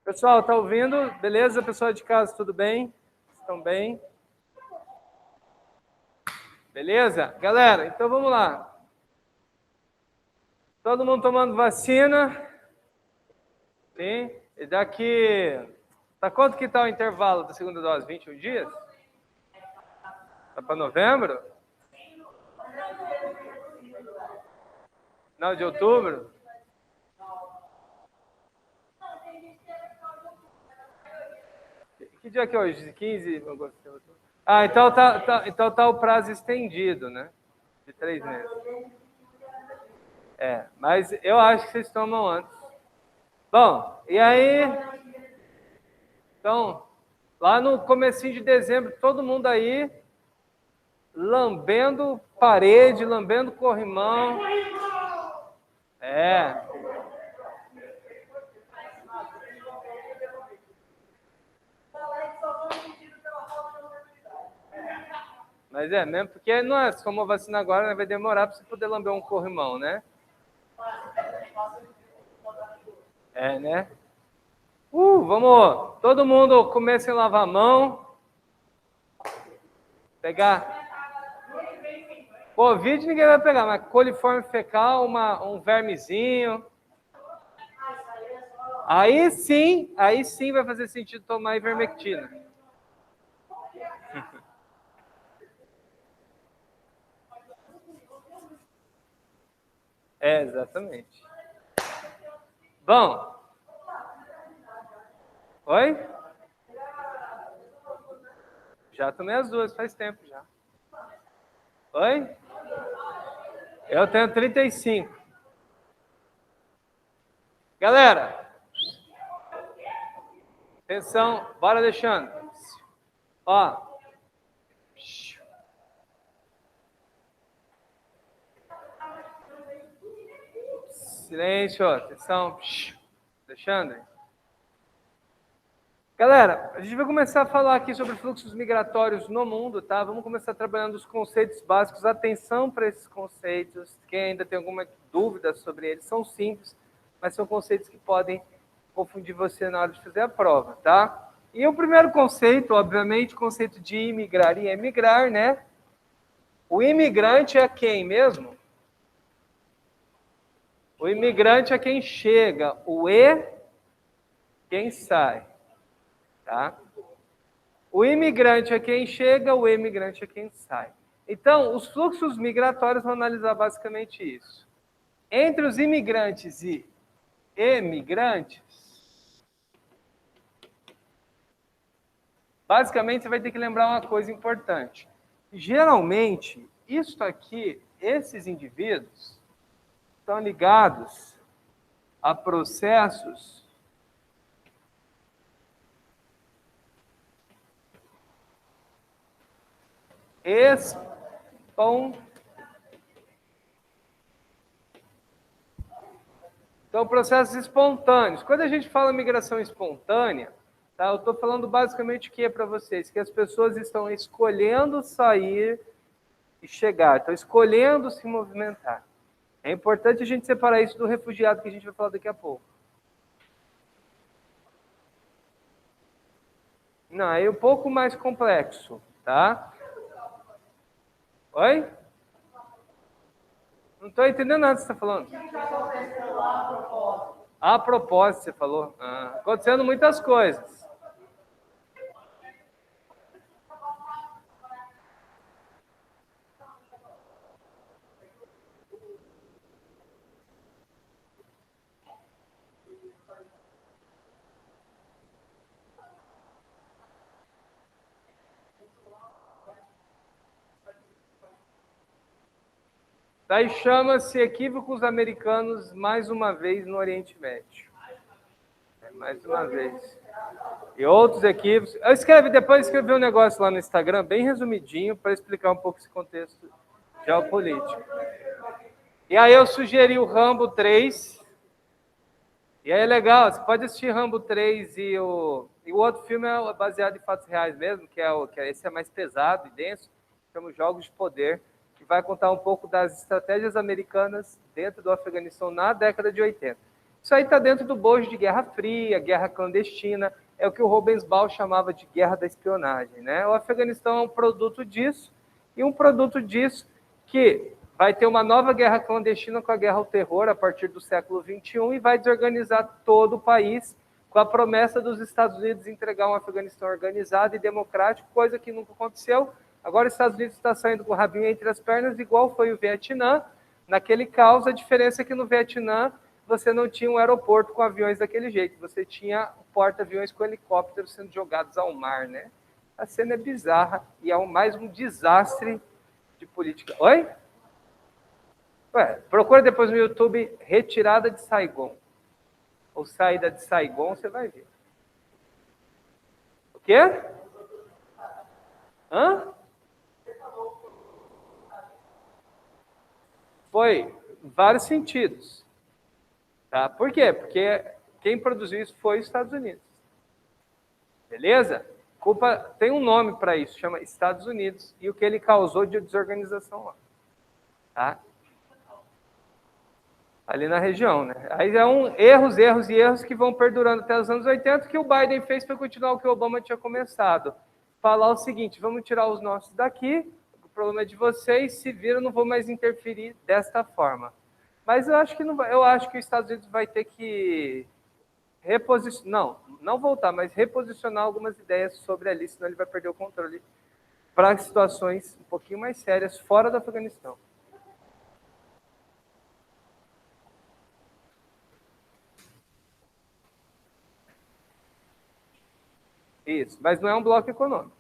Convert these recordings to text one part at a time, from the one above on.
Pessoal, tá ouvindo? Beleza? Pessoal de casa, tudo bem? Estão bem? Beleza? Galera, então vamos lá. Todo mundo tomando vacina? Sim. E daqui... Tá quanto que tá o intervalo da segunda dose? 21 dias? Tá para novembro? Não, de outubro? Que dia que é hoje? 15? Ah, então tá o prazo estendido, né? De 3 meses. É, mas eu acho que vocês tomam antes. Bom, e aí... Então, lá no comecinho de dezembro, todo mundo aí lambendo parede, lambendo corrimão. É. Mas é mesmo, porque não é, se for uma vacina agora, né, vai demorar para você poder lamber um corrimão, né? É, né? Vamos, todo mundo comece a lavar a mão. Pegar. Covid ninguém vai pegar, mas coliforme fecal, um vermezinho. Aí sim vai fazer sentido tomar ivermectina. É, exatamente. Bom. Oi? Já tomei as duas, faz tempo já. Oi? Eu tenho 35. Galera, atenção, bora Alexandre. Ó. Silêncio, atenção. Alexandre. Galera, a gente vai começar a falar aqui sobre fluxos migratórios no mundo, tá? Vamos começar trabalhando os conceitos básicos. Atenção para esses conceitos. Quem ainda tem alguma dúvida sobre eles, são simples, mas são conceitos que podem confundir você na hora de fazer a prova, tá? E o primeiro conceito, obviamente, o conceito de imigrar e emigrar, né? O imigrante é quem mesmo? O imigrante é quem chega, quem sai, tá? O imigrante é quem chega, o emigrante é quem sai. Então, os fluxos migratórios vão analisar basicamente isso. Entre os imigrantes e emigrantes, basicamente você vai ter que lembrar uma coisa importante. Geralmente, isso aqui, esses indivíduos, estão ligados a processos Então, processos espontâneos. Quando a gente fala migração espontânea, tá, eu estou falando basicamente o que é para vocês? Que as pessoas estão escolhendo sair e chegar, estão escolhendo se movimentar. É importante a gente separar isso do refugiado que a gente vai falar daqui a pouco. Não, é um pouco mais complexo, tá? Oi? Não estou entendendo nada que você está falando. A propósito, você falou. Acontecendo muitas coisas. Daí chama-se equívocos americanos mais uma vez no Oriente Médio. Mais uma vez. E outros equívocos. Depois escrevi um negócio lá no Instagram, bem resumidinho, para explicar um pouco esse contexto geopolítico. E aí eu sugeri o Rambo 3. E aí é legal, você pode assistir Rambo 3 e o outro filme é baseado em fatos reais mesmo, esse é mais pesado e denso, chama Jogos de Poder, que vai contar um pouco das estratégias americanas dentro do Afeganistão na década de 80. Isso aí está dentro do bojo de Guerra Fria, guerra clandestina, é o que o Robensbau chamava de guerra da espionagem, né? O Afeganistão é um produto disso, e um produto disso que vai ter uma nova guerra clandestina com a guerra ao terror a partir do século XXI e vai desorganizar todo o país com a promessa dos Estados Unidos entregar um Afeganistão organizado e democrático, coisa que nunca aconteceu. Agora os Estados Unidos está saindo com o rabinho entre as pernas, igual foi o Vietnã. Naquele caos, a diferença é que no Vietnã você não tinha um aeroporto com aviões daquele jeito, você tinha porta-aviões com helicópteros sendo jogados ao mar, né? A cena é bizarra e é mais um desastre de política. Oi? Ué, procura depois no YouTube retirada de Saigon. Ou saída de Saigon, você vai ver. O quê? Hã? Foi em vários sentidos. Tá? Por quê? Porque quem produziu isso foi os Estados Unidos. Beleza? Culpa tem um nome para isso, chama Estados Unidos, e o que ele causou de desorganização lá. Tá? Ali na região, né? Aí é erros que vão perdurando até os anos 80, que o Biden fez para continuar o que o Obama tinha começado. Falar o seguinte, vamos tirar os nossos daqui, o problema é de vocês, se viram, não vou mais interferir desta forma. Mas eu acho que não vai, eu acho que os Estados Unidos vai ter que não voltar, mas reposicionar algumas ideias sobre ali, senão ele vai perder o controle para situações um pouquinho mais sérias fora do Afeganistão. Isso, mas não é um bloco econômico.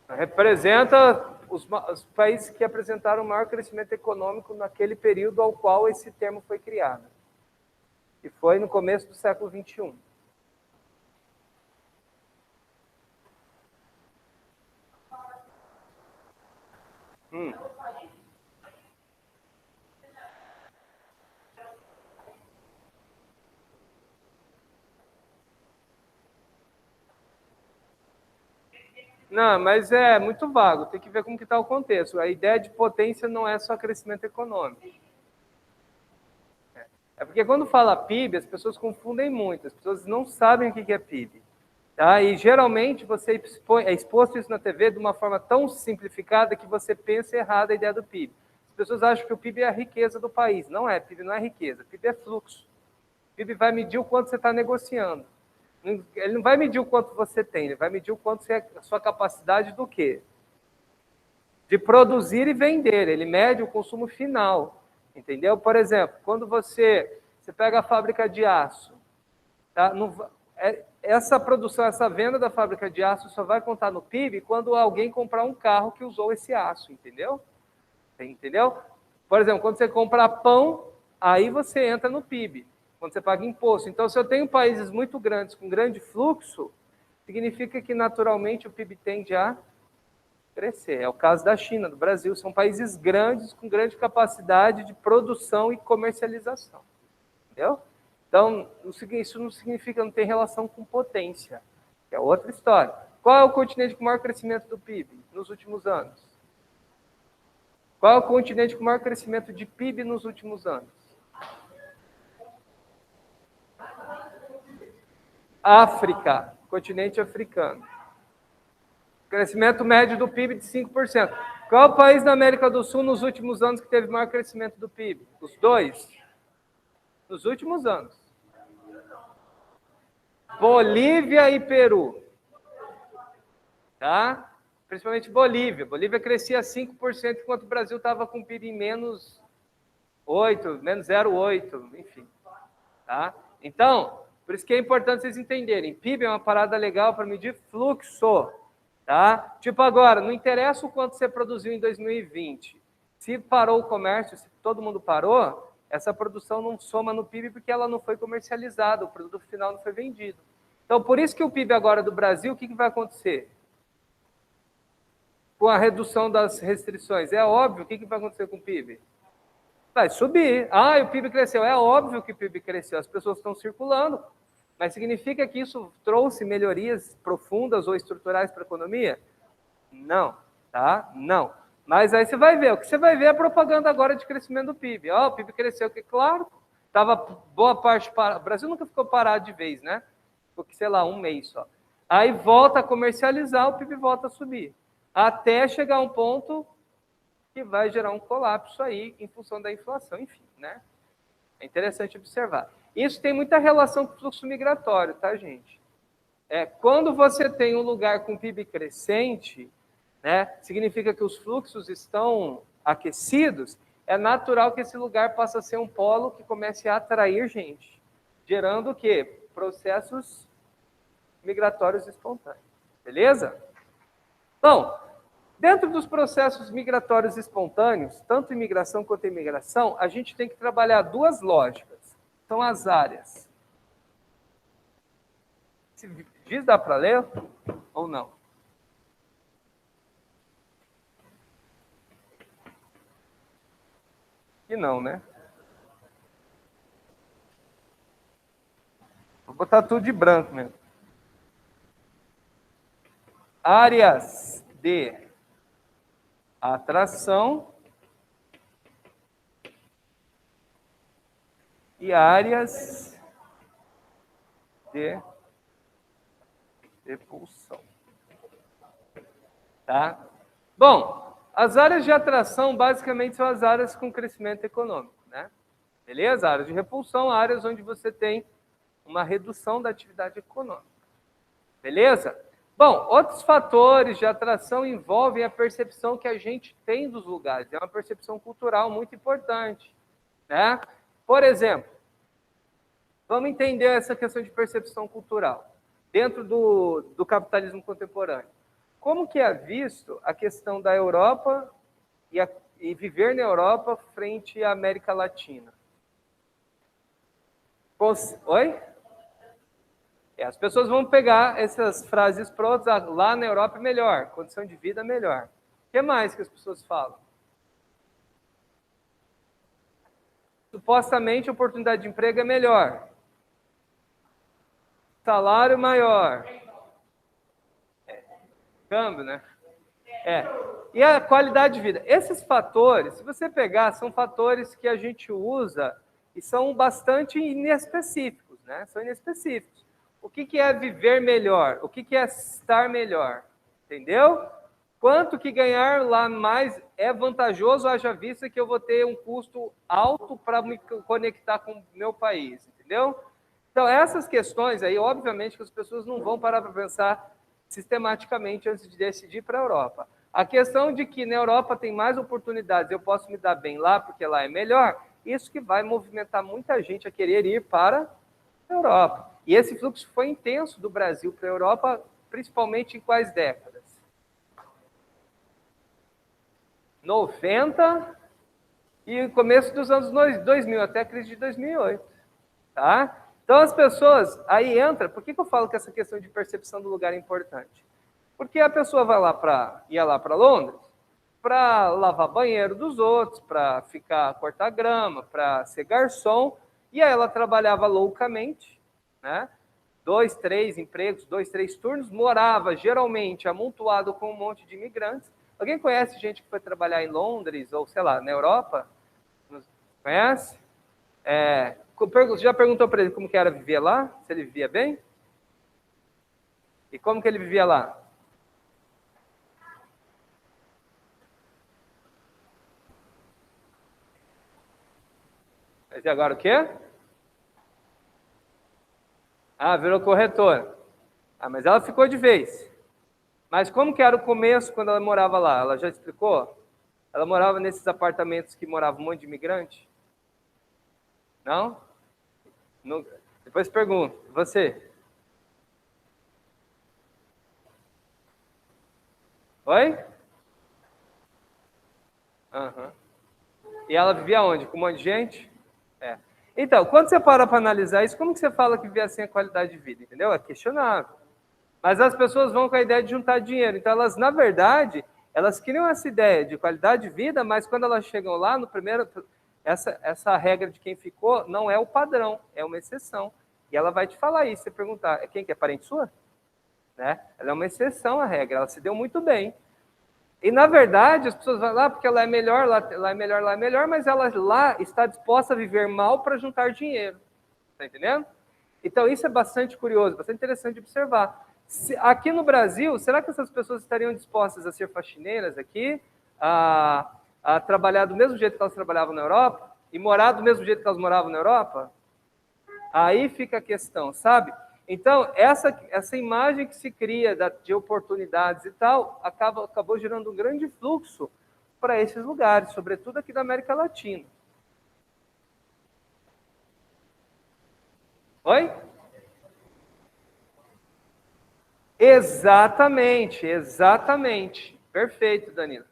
Representa os países que apresentaram o maior crescimento econômico naquele período ao qual esse termo foi criado. E foi no começo do século XXI. Não, mas é muito vago, tem que ver como que está o contexto. A ideia de potência não é só crescimento econômico. É porque quando fala PIB, as pessoas confundem muito, as pessoas não sabem o que é PIB. Tá? E geralmente você é exposto isso na TV de uma forma tão simplificada que você pensa errado a ideia do PIB. As pessoas acham que o PIB é a riqueza do país. Não é, PIB não é riqueza, PIB é fluxo. PIB vai medir o quanto você está negociando. Ele não vai medir o quanto você tem, ele vai medir o quanto a sua capacidade do quê? De produzir e vender. Ele mede o consumo final, entendeu? Por exemplo, quando você pega a fábrica de aço, tá? Essa produção, essa venda da fábrica de aço só vai contar no PIB quando alguém comprar um carro que usou esse aço, entendeu? Entendeu? Por exemplo, quando você compra pão, aí você entra no PIB. Quando você paga imposto. Então, se eu tenho países muito grandes, com grande fluxo, significa que naturalmente o PIB tende a crescer. É o caso da China, do Brasil. São países grandes, com grande capacidade de produção e comercialização. Entendeu? Então, isso não significa, não tem relação com potência. É outra história. Qual é o continente com maior crescimento do PIB nos últimos anos? Qual é o continente com maior crescimento de PIB nos últimos anos? África, continente africano. Crescimento médio do PIB de 5%. Qual é o país da América do Sul nos últimos anos que teve maior crescimento do PIB? Os dois? Nos últimos anos. Bolívia e Peru. Tá? Principalmente Bolívia. Bolívia crescia 5%, enquanto o Brasil estava com PIB em menos 8, menos 0,8, enfim. Tá? Então, por isso que é importante vocês entenderem. PIB é uma parada legal para medir fluxo. Tá? Tipo agora, não interessa o quanto você produziu em 2020. Se parou o comércio, se todo mundo parou, essa produção não soma no PIB porque ela não foi comercializada, o produto final não foi vendido. Então, por isso que o PIB agora do Brasil, o que vai acontecer? Com a redução das restrições, é óbvio, o que vai acontecer com o PIB? Vai subir. Ah, o PIB cresceu. É óbvio que o PIB cresceu, as pessoas estão circulando. Mas significa que isso trouxe melhorias profundas ou estruturais para a economia? Não, tá? Não. Mas aí você vai ver, o que você vai ver é a propaganda agora de crescimento do PIB. Ó, o PIB cresceu, que claro, estava boa parte para. O Brasil nunca ficou parado de vez, né? Ficou, sei lá, um mês só. Aí volta a comercializar, o PIB volta a subir. Até chegar um ponto que vai gerar um colapso aí em função da inflação, enfim, né? É interessante observar. Isso tem muita relação com o fluxo migratório, tá, gente? Quando você tem um lugar com PIB crescente, né, significa que os fluxos estão aquecidos, é natural que esse lugar passe a ser um polo que comece a atrair gente, gerando o quê? Processos migratórios espontâneos. Beleza? Bom, dentro dos processos migratórios espontâneos, tanto imigração quanto imigração, a gente tem que trabalhar duas lógicas. São as áreas. Diz, dá para ler ou não? E não, né? Vou botar tudo de branco mesmo. Áreas de atração e áreas de repulsão. Tá? Bom, as áreas de atração basicamente são as áreas com crescimento econômico, né? Beleza? Áreas de repulsão, áreas onde você tem uma redução da atividade econômica. Beleza? Bom, outros fatores de atração envolvem a percepção que a gente tem dos lugares. É uma percepção cultural muito importante, né? Por exemplo, vamos entender essa questão de percepção cultural dentro do capitalismo contemporâneo. Como que é visto a questão da Europa e viver na Europa frente à América Latina? Oi? As pessoas vão pegar essas frases prontas, lá na Europa é melhor, condição de vida é melhor. O que mais que as pessoas falam? Supostamente a oportunidade de emprego é melhor. Salário maior. Câmbio, né? E a qualidade de vida. Esses fatores, se você pegar, são fatores que a gente usa e são bastante inespecíficos, né? São inespecíficos. O que é viver melhor? O que é estar melhor? Entendeu? Quanto que ganhar lá mais é vantajoso, haja vista que eu vou ter um custo alto para me conectar com o meu país, entendeu? Então, essas questões aí, obviamente que as pessoas não vão parar para pensar sistematicamente antes de decidir para a Europa. A questão de que na Europa tem mais oportunidades, eu posso me dar bem lá porque lá é melhor, isso que vai movimentar muita gente a querer ir para a Europa. E esse fluxo foi intenso do Brasil para a Europa, principalmente em quais décadas? 90 e começo dos anos 2000, até a crise de 2008. Tá? Então as pessoas, aí entra, por que eu falo que essa questão de percepção do lugar é importante? Porque a pessoa ia lá para Londres para lavar banheiro dos outros, para cortar grama, para ser garçom, e aí ela trabalhava loucamente, né? 2, 3 empregos, 2, 3 turnos, morava geralmente amontoado com um monte de imigrantes. Alguém conhece gente que foi trabalhar em Londres ou, sei lá, na Europa? Conhece? Você já perguntou para ele como que era viver lá? Se ele vivia bem? E como que ele vivia lá? Mas e agora o quê? Virou corretora. Mas ela ficou de vez. Mas como que era o começo quando ela morava lá? Ela já explicou? Ela morava nesses apartamentos que morava um monte de imigrante? Não? Depois pergunto. Você? Oi? Uhum. E ela vivia onde? Com um monte de gente? Então, quando você para analisar isso, como que você fala que vivia assim a qualidade de vida? Entendeu? É questionável. Mas as pessoas vão com a ideia de juntar dinheiro. Então, elas, na verdade, elas criam essa ideia de qualidade de vida, mas quando elas chegam lá, no primeiro, essa regra de quem ficou não é o padrão, é uma exceção. E ela vai te falar isso, você perguntar, quem que é parente sua? Né? Ela é uma exceção à regra, ela se deu muito bem. E, na verdade, as pessoas vão lá porque ela é melhor, lá é melhor, lá é melhor, mas ela lá está disposta a viver mal para juntar dinheiro. Está entendendo? Então, isso é bastante curioso, bastante interessante de observar. Aqui no Brasil, será que essas pessoas estariam dispostas a ser faxineiras aqui, a trabalhar do mesmo jeito que elas trabalhavam na Europa? E morar do mesmo jeito que elas moravam na Europa? Aí fica a questão, sabe? Então, essa imagem que se cria de oportunidades e tal, acabou gerando um grande fluxo para esses lugares, sobretudo aqui da América Latina. Oi? Exatamente, exatamente. Perfeito, Danilo.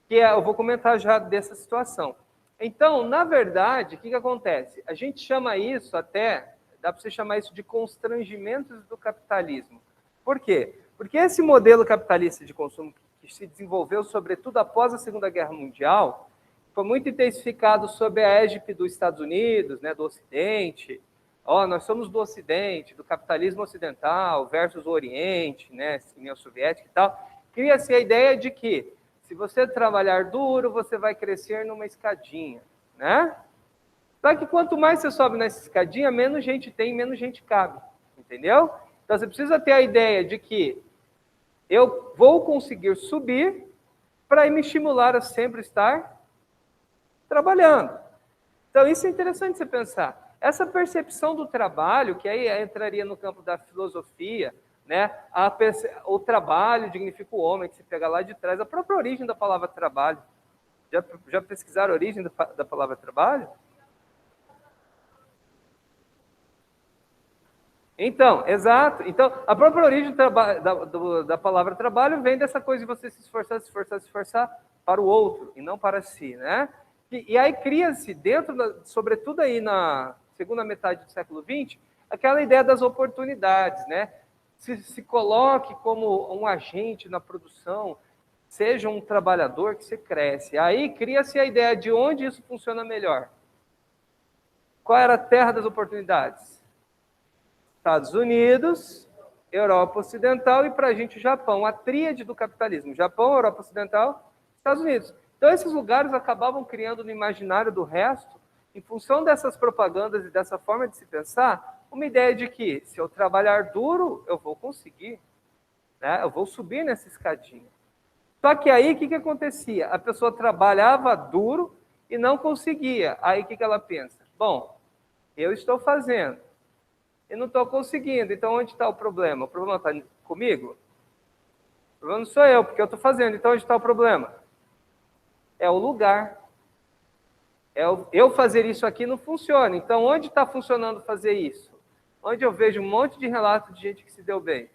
Eu vou comentar já dessa situação. Então, na verdade, o que acontece? A gente chama isso até, dá para você chamar isso de constrangimentos do capitalismo. Por quê? Porque esse modelo capitalista de consumo que se desenvolveu, sobretudo após a Segunda Guerra Mundial, foi muito intensificado sob a égide dos Estados Unidos, né, do Ocidente. Nós somos do Ocidente, do capitalismo ocidental versus o Oriente, né, União Soviética e tal. Cria-se a ideia de que se você trabalhar duro, você vai crescer numa escadinha, né? Só que quanto mais você sobe nessa escadinha, menos gente tem, menos gente cabe, entendeu? Então você precisa ter a ideia de que eu vou conseguir subir para me estimular a sempre estar trabalhando. Então isso é interessante você pensar. Essa percepção do trabalho, que aí entraria no campo da filosofia, né? O trabalho dignifica o homem, que se pega lá de trás, a própria origem da palavra trabalho. Já pesquisaram a origem da palavra trabalho? Então, exato. Então, a própria origem da palavra trabalho vem dessa coisa de você se esforçar, se esforçar, se esforçar para o outro e não para si, né? E aí cria-se dentro, sobretudo aí na segunda metade do século XX, aquela ideia das oportunidades, né? Se coloque como um agente na produção, seja um trabalhador que você cresce. Aí cria-se a ideia de onde isso funciona melhor. Qual era a terra das oportunidades? Estados Unidos, Europa Ocidental e, para a gente, o Japão. A tríade do capitalismo. Japão, Europa Ocidental, Estados Unidos. Então, esses lugares acabavam criando no imaginário do resto, em função dessas propagandas e dessa forma de se pensar, uma ideia de que, se eu trabalhar duro, eu vou conseguir. Né? Eu vou subir nessa escadinha. Só que aí, o que acontecia? A pessoa trabalhava duro e não conseguia. Aí, o que ela pensa? Bom, eu estou fazendo e não estou conseguindo. Então, onde está o problema? O problema está comigo? O problema não sou eu, porque eu estou fazendo. Então, onde está o problema? É o lugar. Eu fazer isso aqui não funciona. Então, onde está funcionando fazer isso? Onde eu vejo um monte de relatos de gente que se deu bem.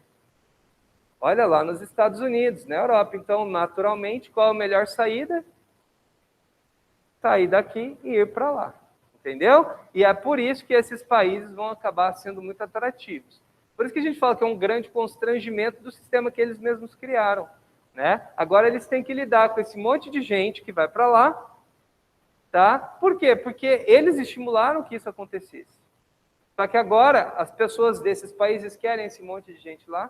Olha lá nos Estados Unidos, na Europa. Então, naturalmente, qual a melhor saída? Sair daqui e ir para lá. Entendeu? E é por isso que esses países vão acabar sendo muito atrativos. Por isso que a gente fala que é um grande constrangimento do sistema que eles mesmos criaram. Né? Agora eles têm que lidar com esse monte de gente que vai para lá. Tá? Por quê? Porque eles estimularam que isso acontecesse. Só que agora as pessoas desses países querem esse monte de gente lá?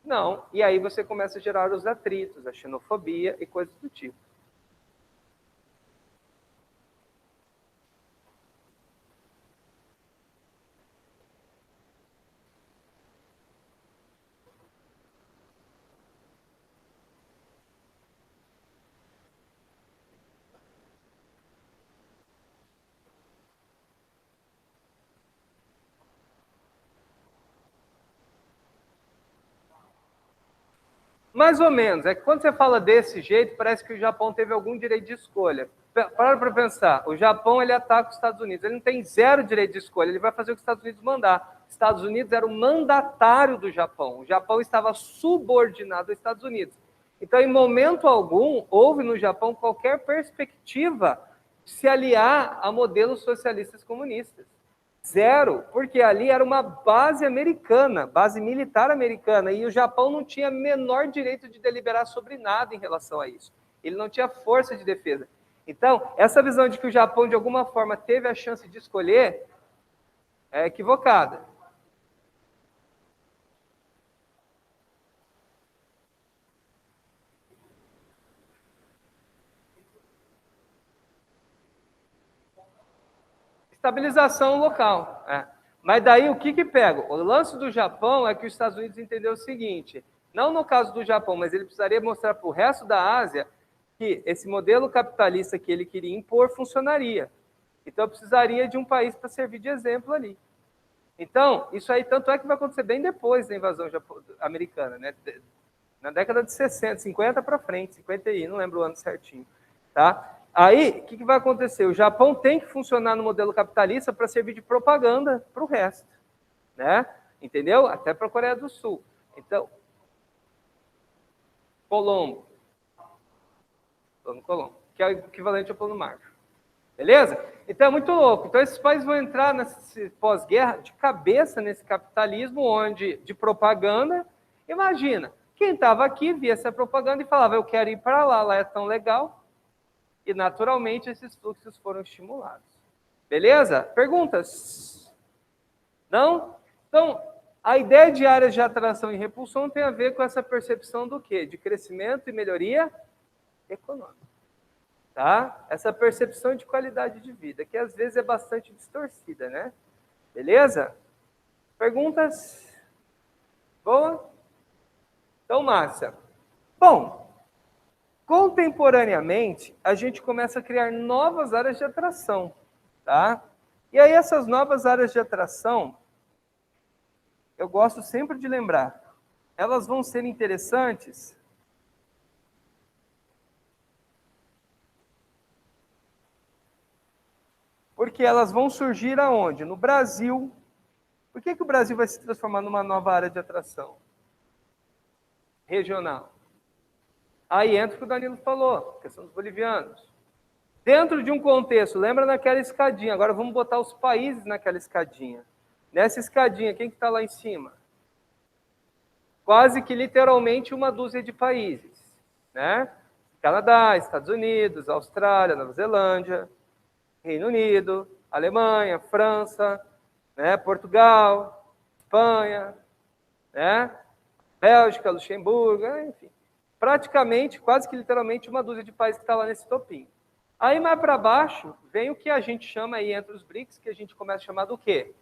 Não. E aí você começa a gerar os atritos, a xenofobia e coisas do tipo. Mais ou menos. É que quando você fala desse jeito, parece que o Japão teve algum direito de escolha. Para pensar. O Japão, ele ataca os Estados Unidos. Ele não tem zero direito de escolha. Ele vai fazer o que os Estados Unidos mandar. Os Estados Unidos era o mandatário do Japão. O Japão estava subordinado aos Estados Unidos. Então, em momento algum, houve no Japão qualquer perspectiva de se aliar a modelos socialistas comunistas. Zero, porque ali era uma base americana, base militar americana, e o Japão não tinha menor direito de deliberar sobre nada em relação a isso. Ele não tinha força de defesa. Então, essa visão de que o Japão, de alguma forma, teve a chance de escolher, é equivocada. Estabilização local. Mas daí o que pega? O lance do Japão é que os Estados Unidos entendeu o seguinte, não no caso do Japão, mas ele precisaria mostrar para o resto da Ásia que esse modelo capitalista que ele queria impor funcionaria. Então, precisaria de um país para servir de exemplo ali. Então, isso aí tanto é que vai acontecer bem depois da invasão americana, né? Na década de 60, 50 para frente, 51, não lembro o ano certinho. Tá? Aí, o que vai acontecer? O Japão tem que funcionar no modelo capitalista para servir de propaganda para o resto. Né? Entendeu? Até para a Coreia do Sul. Então, Colombo, que é o equivalente ao Plano Marshall. Beleza? Então é muito louco. Então esses países vão entrar nesse pós-guerra de cabeça nesse capitalismo onde de propaganda. Imagina, quem estava aqui via essa propaganda e falava, eu quero ir para lá, lá é tão legal. E naturalmente esses fluxos foram estimulados. Beleza? Perguntas? Não? Então, a ideia de áreas de atração e repulsão tem a ver com essa percepção do quê? De crescimento e melhoria econômica. Tá? Essa percepção de qualidade de vida, que às vezes é bastante distorcida, né? Beleza? Perguntas? Boa? Então, massa. Bom, contemporaneamente, a gente começa a criar novas áreas de atração, tá? E aí essas novas áreas de atração, eu gosto sempre de lembrar, elas vão ser interessantes porque elas vão surgir aonde? No Brasil. Por que o Brasil vai se transformar numa nova área de atração? Regional. Aí entra o que o Danilo falou, questão dos bolivianos. Dentro de um contexto, lembra naquela escadinha, agora vamos botar os países naquela escadinha. Nessa escadinha, quem que está lá em cima? Quase que literalmente uma dúzia de países. Né? Canadá, Estados Unidos, Austrália, Nova Zelândia, Reino Unido, Alemanha, França, né, Portugal, Espanha, né, Bélgica, Luxemburgo, enfim. Praticamente, quase que literalmente, uma dúzia de países que está lá nesse topinho. Aí mais para baixo, vem o que a gente chama aí entre os BRICS, que a gente começa a chamar do quê?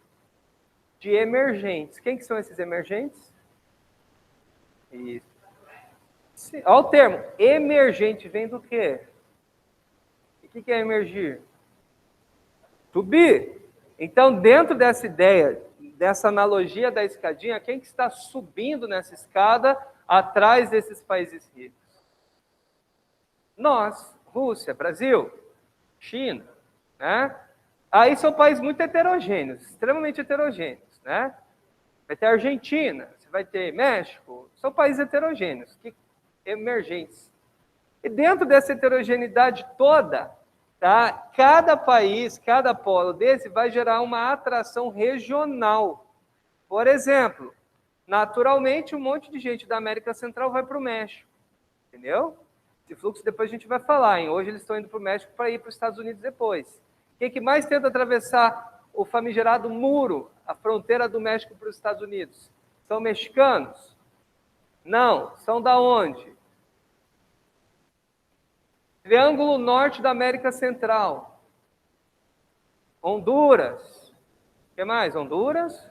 De emergentes. Quem que são esses emergentes? Isso. Olha o termo, emergente vem do quê? E o que é emergir? Subir. Então, dentro dessa ideia, dessa analogia da escadinha, quem que está subindo nessa escada atrás desses países ricos? Nós, Rússia, Brasil, China, né? Aí são países muito heterogêneos, extremamente heterogêneos, né? Vai ter Argentina, você vai ter México, são países heterogêneos, emergentes. E dentro dessa heterogeneidade toda, tá? Cada país, cada polo desse vai gerar uma atração regional. Por exemplo, naturalmente um monte de gente da América Central vai para o México, entendeu? Esse fluxo depois a gente vai falar, hein? Hoje eles estão indo para o México para ir para os Estados Unidos depois. Quem que mais tenta atravessar o famigerado muro, a fronteira do México para os Estados Unidos? São mexicanos? Não, são da onde? Triângulo Norte da América Central. Honduras. O que mais? Honduras.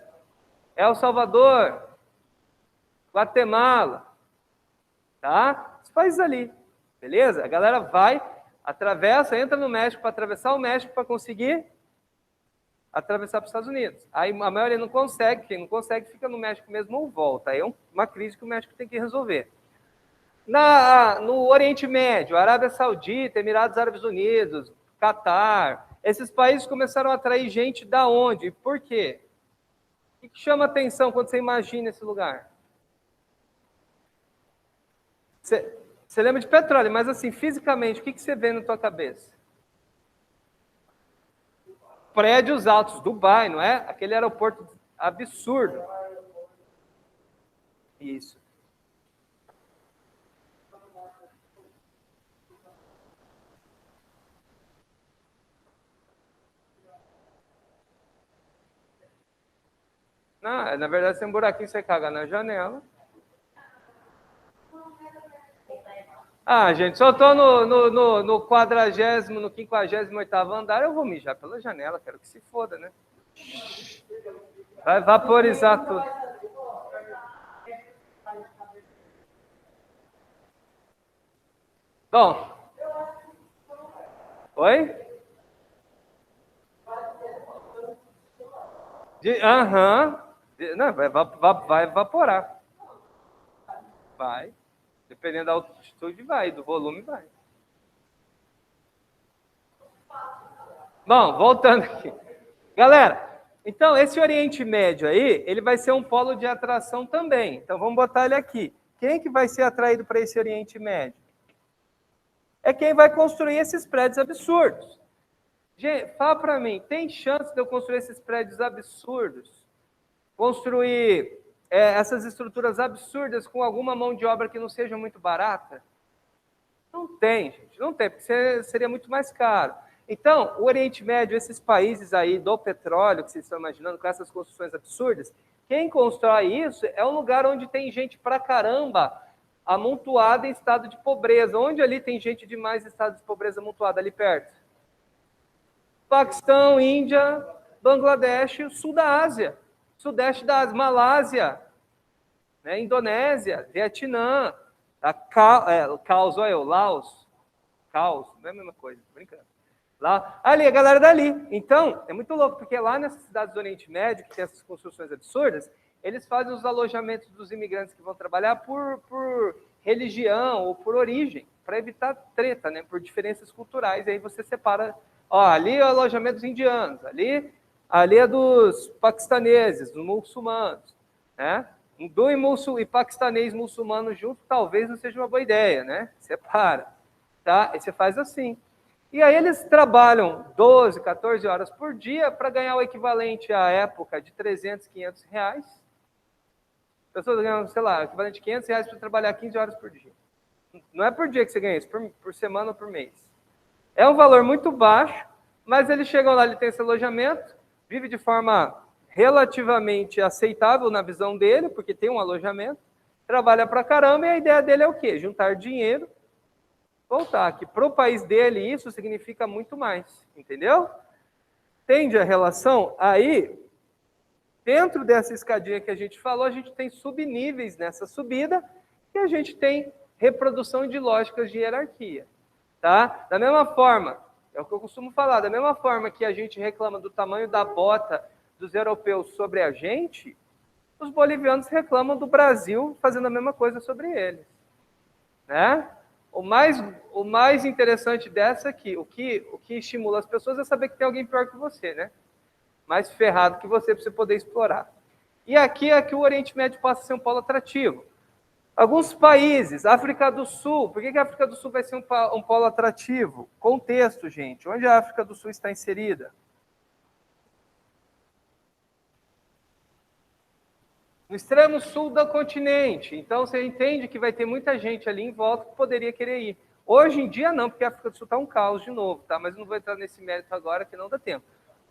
El Salvador. Guatemala. Tá? Os países ali. Beleza? A galera vai, atravessa, entra no México para atravessar o México para conseguir atravessar para os Estados Unidos. Aí a maioria não consegue, quem não consegue fica no México mesmo ou volta. Aí é uma crise que o México tem que resolver. No Oriente Médio, Arábia Saudita, Emirados Árabes Unidos, Catar, esses países começaram a atrair gente da onde? Por quê? O que chama atenção quando você imagina esse lugar? Você lembra de petróleo, mas assim, fisicamente, o que você vê na tua cabeça? Prédios altos, Dubai, não é? Aquele aeroporto absurdo. Isso. Não, na verdade, tem um buraquinho, você caga na janela. Ah, gente, se eu estou no 40º, no 58º andar, eu vou mijar pela janela, quero que se foda, né? Vai vaporizar tudo. Bom. Oi? Aham. Não, vai evaporar. Vai. Dependendo da altitude, vai. Do volume, vai. Bom, voltando aqui. Galera, então esse Oriente Médio aí, ele vai ser um polo de atração também. Então vamos botar ele aqui. Quem que vai ser atraído para esse Oriente Médio? É quem vai construir esses prédios absurdos. Gente, fala para mim, tem chance de eu construir esses prédios absurdos? Construir essas estruturas absurdas com alguma mão de obra que não seja muito barata? Não tem, gente, não tem, porque seria muito mais caro. Então, o Oriente Médio, esses países aí do petróleo, que vocês estão imaginando, com essas construções absurdas, quem constrói isso é um lugar onde tem gente pra caramba amontoada em estado de pobreza. Onde ali tem gente demais em estado de pobreza amontoada? Ali perto. Paquistão, Índia, Bangladesh, sul da Ásia, sudeste da Ásia, Malásia, né, Indonésia, Vietnã, Laos, não é a mesma coisa, tô brincando. Lá, ali, a galera dali. Então, é muito louco, porque lá nessas cidades do Oriente Médio, que tem essas construções absurdas, eles fazem os alojamentos dos imigrantes que vão trabalhar por religião ou por origem, para evitar treta, né, por diferenças culturais. E aí você separa, ó, ali é o alojamento dos indianos, ali é dos paquistaneses, dos muçulmanos, né? Hindu e paquistanês muçulmano junto talvez não seja uma boa ideia, né? Separa, tá? E você faz assim. E aí eles trabalham 12, 14 horas por dia para ganhar o equivalente à época de 300, 500 reais. Pessoas ganham, sei lá, o equivalente de 500 reais para trabalhar 15 horas por dia. Não é por dia que você ganha isso, por semana ou por mês. É um valor muito baixo, mas eles chegam lá, ele tem esse alojamento, vive de forma relativamente aceitável na visão dele, porque tem um alojamento, trabalha pra caramba e a ideia dele é o quê? Juntar dinheiro, voltar, que para o país dele isso significa muito mais, entendeu? Entende a relação? Aí, dentro dessa escadinha que a gente falou, a gente tem subníveis nessa subida e a gente tem reprodução de lógicas de hierarquia, tá? Da mesma forma, é o que eu costumo falar, da mesma forma que a gente reclama do tamanho da bota dos europeus sobre a gente, os bolivianos reclamam do Brasil fazendo a mesma coisa sobre eles, né? O mais interessante dessa aqui, o que estimula as pessoas é saber que tem alguém pior que você, né? Mais ferrado que você para você poder explorar. E aqui é que o Oriente Médio passa a ser um polo atrativo. Alguns países, África do Sul, por que a África do Sul vai ser um polo atrativo? Contexto, gente, onde a África do Sul está inserida? No extremo sul do continente. Então, você entende que vai ter muita gente ali em volta que poderia querer ir. Hoje em dia, não, porque a África do Sul está um caos de novo, tá? Mas não vou entrar nesse mérito agora, que não dá tempo.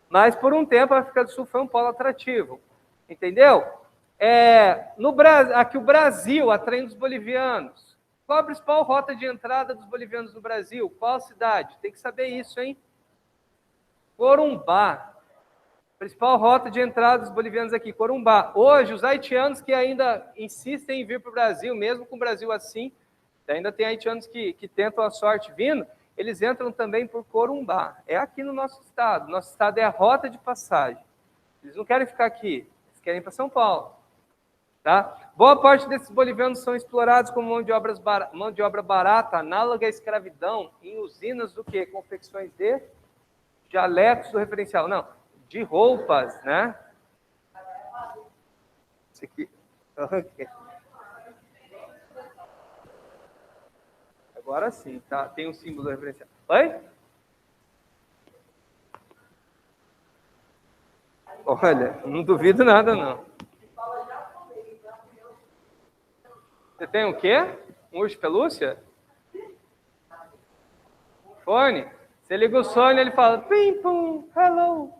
Mas, por um tempo, a África do Sul foi um polo atrativo. Entendeu? Aqui o Brasil, atraindo os bolivianos. Qual a principal rota de entrada dos bolivianos no Brasil? Qual cidade? Tem que saber isso, hein? Corumbá. Principal rota de entrada dos bolivianos aqui, Corumbá. Hoje, os haitianos que ainda insistem em vir para o Brasil, mesmo com o Brasil assim, ainda tem haitianos que tentam a sorte vindo, eles entram também por Corumbá. É aqui no nosso estado. Nosso estado é a rota de passagem. Eles não querem ficar aqui, eles querem ir para São Paulo. Tá? Boa parte desses bolivianos são explorados como mão de obra barata, análoga à escravidão, em usinas do quê? Confecções de jalecos do referencial. Não, de roupas, né? Isso aqui. Okay. Agora sim, tá? Tem um símbolo referencial. Oi? Olha, não duvido nada, não. Você tem o quê? Um urso de pelúcia? Fone? Você liga o Sony, ele fala, pim, pum, hello.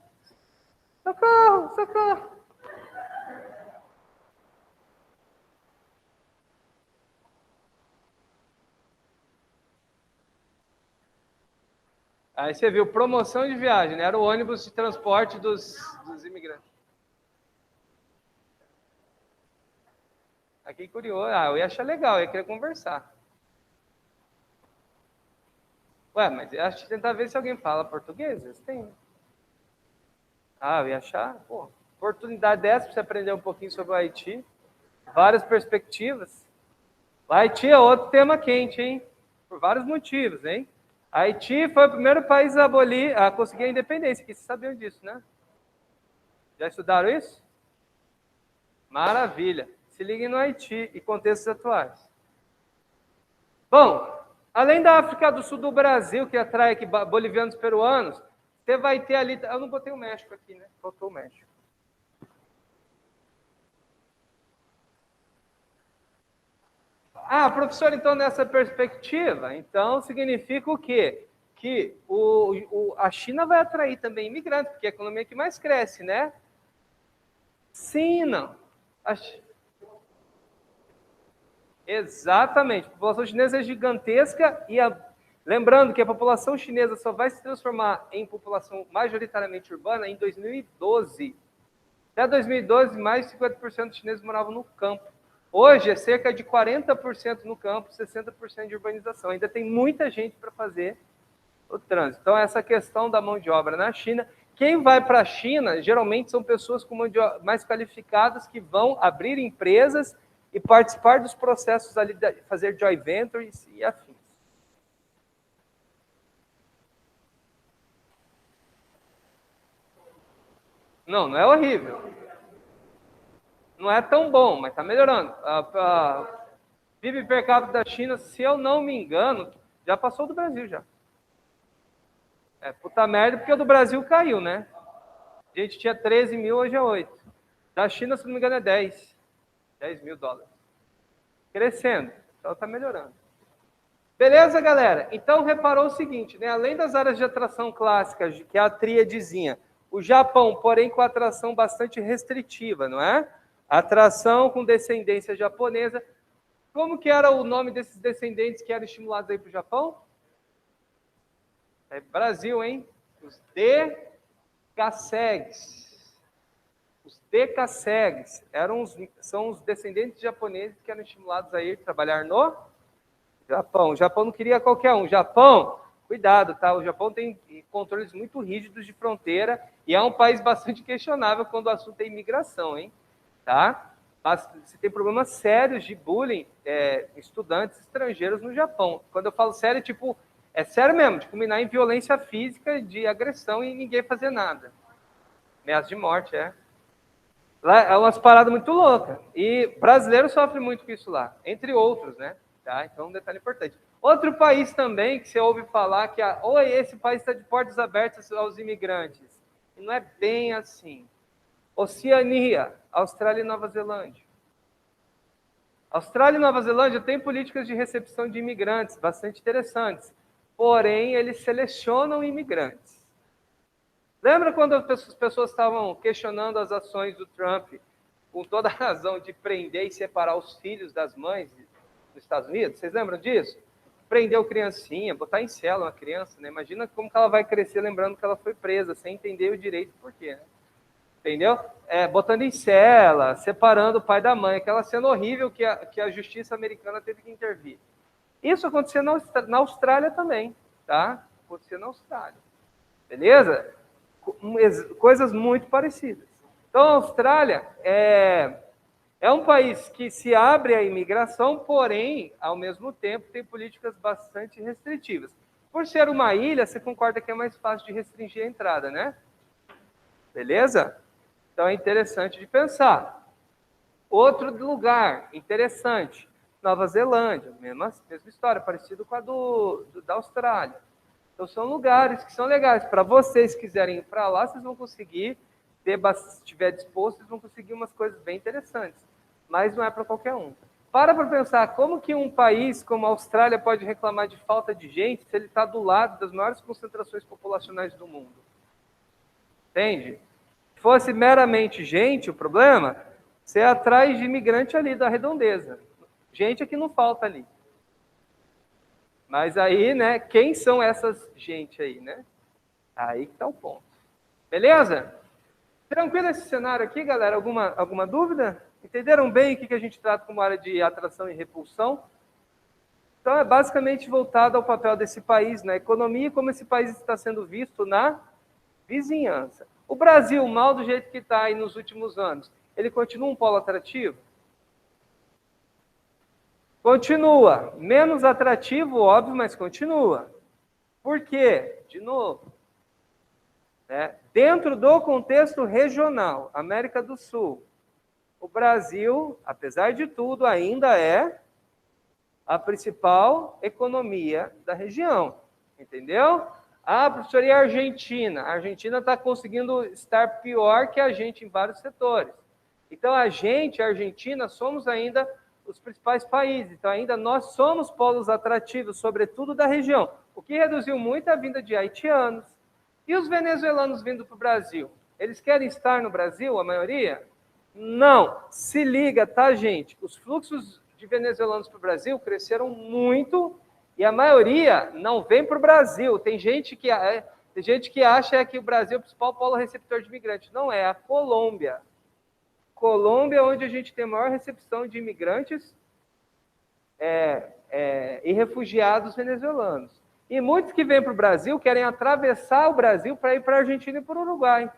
Socorro, socorro. Aí você viu, promoção de viagem, né? Era o ônibus de transporte dos imigrantes. Aqui curioso. Eu ia achar legal, eu ia querer conversar. Ué, mas eu acho que tentar ver se alguém fala português. Eles têm. Eu ia achar, pô, oportunidade dessa para você aprender um pouquinho sobre o Haiti. Várias perspectivas. O Haiti é outro tema quente, hein? Por vários motivos, hein? Haiti foi o primeiro país a conseguir a independência. Vocês sabiam disso, né? Já estudaram isso? Maravilha. Se liguem no Haiti e contextos atuais. Bom, além da África do Sul do Brasil, que atrai aqui bolivianos e peruanos, você vai ter ali... Eu não botei o México aqui, né? Faltou o México. Professor, então, nessa perspectiva, então significa o quê? Que a China vai atrair também imigrantes, porque é a economia que mais cresce, né? Sim, não. Exatamente. A população chinesa é gigantesca e lembrando que a população chinesa só vai se transformar em população majoritariamente urbana em 2012. Até 2012, mais de 50% dos chineses moravam no campo. Hoje é cerca de 40% no campo, 60% de urbanização. Ainda tem muita gente para fazer o trânsito. Então, essa questão da mão de obra na China, quem vai para a China, geralmente são pessoas com mais qualificadas que vão abrir empresas e participar dos processos ali, de fazer joint ventures e afins. Não, não é horrível. Não é tão bom, mas está melhorando. PIB per capita da China, se eu não me engano, já passou do Brasil já. Puta merda, porque o do Brasil caiu, né? A gente tinha 13 mil, hoje é 8. Da China, se não me engano, é 10. 10 mil dólares. Crescendo. Então está melhorando. Beleza, galera? Então reparou o seguinte, né? Além das áreas de atração clássicas, que é a tríadezinha, o Japão, porém, com atração bastante restritiva, não é? Atração com descendência japonesa. Como que era o nome desses descendentes que eram estimulados aí para o Japão? É Brasil, hein? Os Dekassegs. Os Dekassegs são os descendentes japoneses que eram estimulados a ir trabalhar no Japão. O Japão não queria qualquer um. O Japão, cuidado, tá? O Japão tem controles muito rígidos de fronteira e é um país bastante questionável quando o assunto é imigração, hein? Tá? Você tem problemas sérios de bullying estudantes estrangeiros no Japão. Quando eu falo sério, tipo, é sério mesmo, de culminar em violência física, de agressão e ninguém fazer nada. Ameaça de morte, Lá é umas paradas muito loucas. E brasileiro sofre muito com isso lá, entre outros, né? Tá? Então, um detalhe importante. Outro país também que você ouve falar que esse país está de portas abertas aos imigrantes. E não é bem assim. Oceania, Austrália e Nova Zelândia. Austrália e Nova Zelândia têm políticas de recepção de imigrantes bastante interessantes, porém eles selecionam imigrantes. Lembra quando as pessoas estavam questionando as ações do Trump, com toda a razão de prender e separar os filhos das mães nos Estados Unidos? Vocês lembram disso? Prendeu criancinha, botar em cela uma criança, né? Imagina como que ela vai crescer lembrando que ela foi presa, sem entender o direito por quê, né? Entendeu? Botando em cela, separando o pai da mãe, aquela cena horrível que a justiça americana teve que intervir. Isso acontecia na Austrália também, tá? Acontecia na Austrália. Beleza? Coisas muito parecidas. Então, a Austrália é um país que se abre à imigração, porém, ao mesmo tempo, tem políticas bastante restritivas. Por ser uma ilha, você concorda que é mais fácil de restringir a entrada, né? Beleza? Então é interessante de pensar. Outro lugar interessante, Nova Zelândia, mesma história, parecido com a da Austrália. Então são lugares que são legais. Para vocês que quiserem ir para lá, vocês vão conseguir, se estiver disposto, vocês vão conseguir umas coisas bem interessantes. Mas não é para qualquer um. Para pensar como que um país como a Austrália pode reclamar de falta de gente se ele está do lado das maiores concentrações populacionais do mundo. Entende? Se fosse meramente gente o problema, você é atrás de imigrante ali da redondeza. Gente é que não falta ali. Mas aí, né, quem são essas gente aí, né? Aí que tá o ponto. Beleza? Tranquilo esse cenário aqui, galera? Alguma dúvida? Entenderam bem o que a gente trata como área de atração e repulsão? Então, é basicamente voltado ao papel desse país na economia e como esse país está sendo visto na vizinhança. O Brasil, mal do jeito que está aí nos últimos anos, ele continua um polo atrativo? Continua. Menos atrativo, óbvio, mas continua. Por quê? De novo, né? Dentro do contexto regional, América do Sul, o Brasil, apesar de tudo, ainda é a principal economia da região. Entendeu? Ah, professor, e a Argentina? A Argentina está conseguindo estar pior que a gente em vários setores. Então, a Argentina, somos ainda os principais países. Então, ainda nós somos polos atrativos, sobretudo da região. O que reduziu muito é a vinda de haitianos. E os venezuelanos vindo para o Brasil? Eles querem estar no Brasil, a maioria? Não. Se liga, tá, gente? Os fluxos de venezuelanos para o Brasil cresceram muito e a maioria não vem para o Brasil. Tem gente que acha que o Brasil é o principal polo receptor de imigrantes. Não é, a Colômbia. Colômbia é onde a gente tem a maior recepção de imigrantes e refugiados venezuelanos. E muitos que vêm para o Brasil querem atravessar o Brasil para ir para a Argentina e para o Uruguai.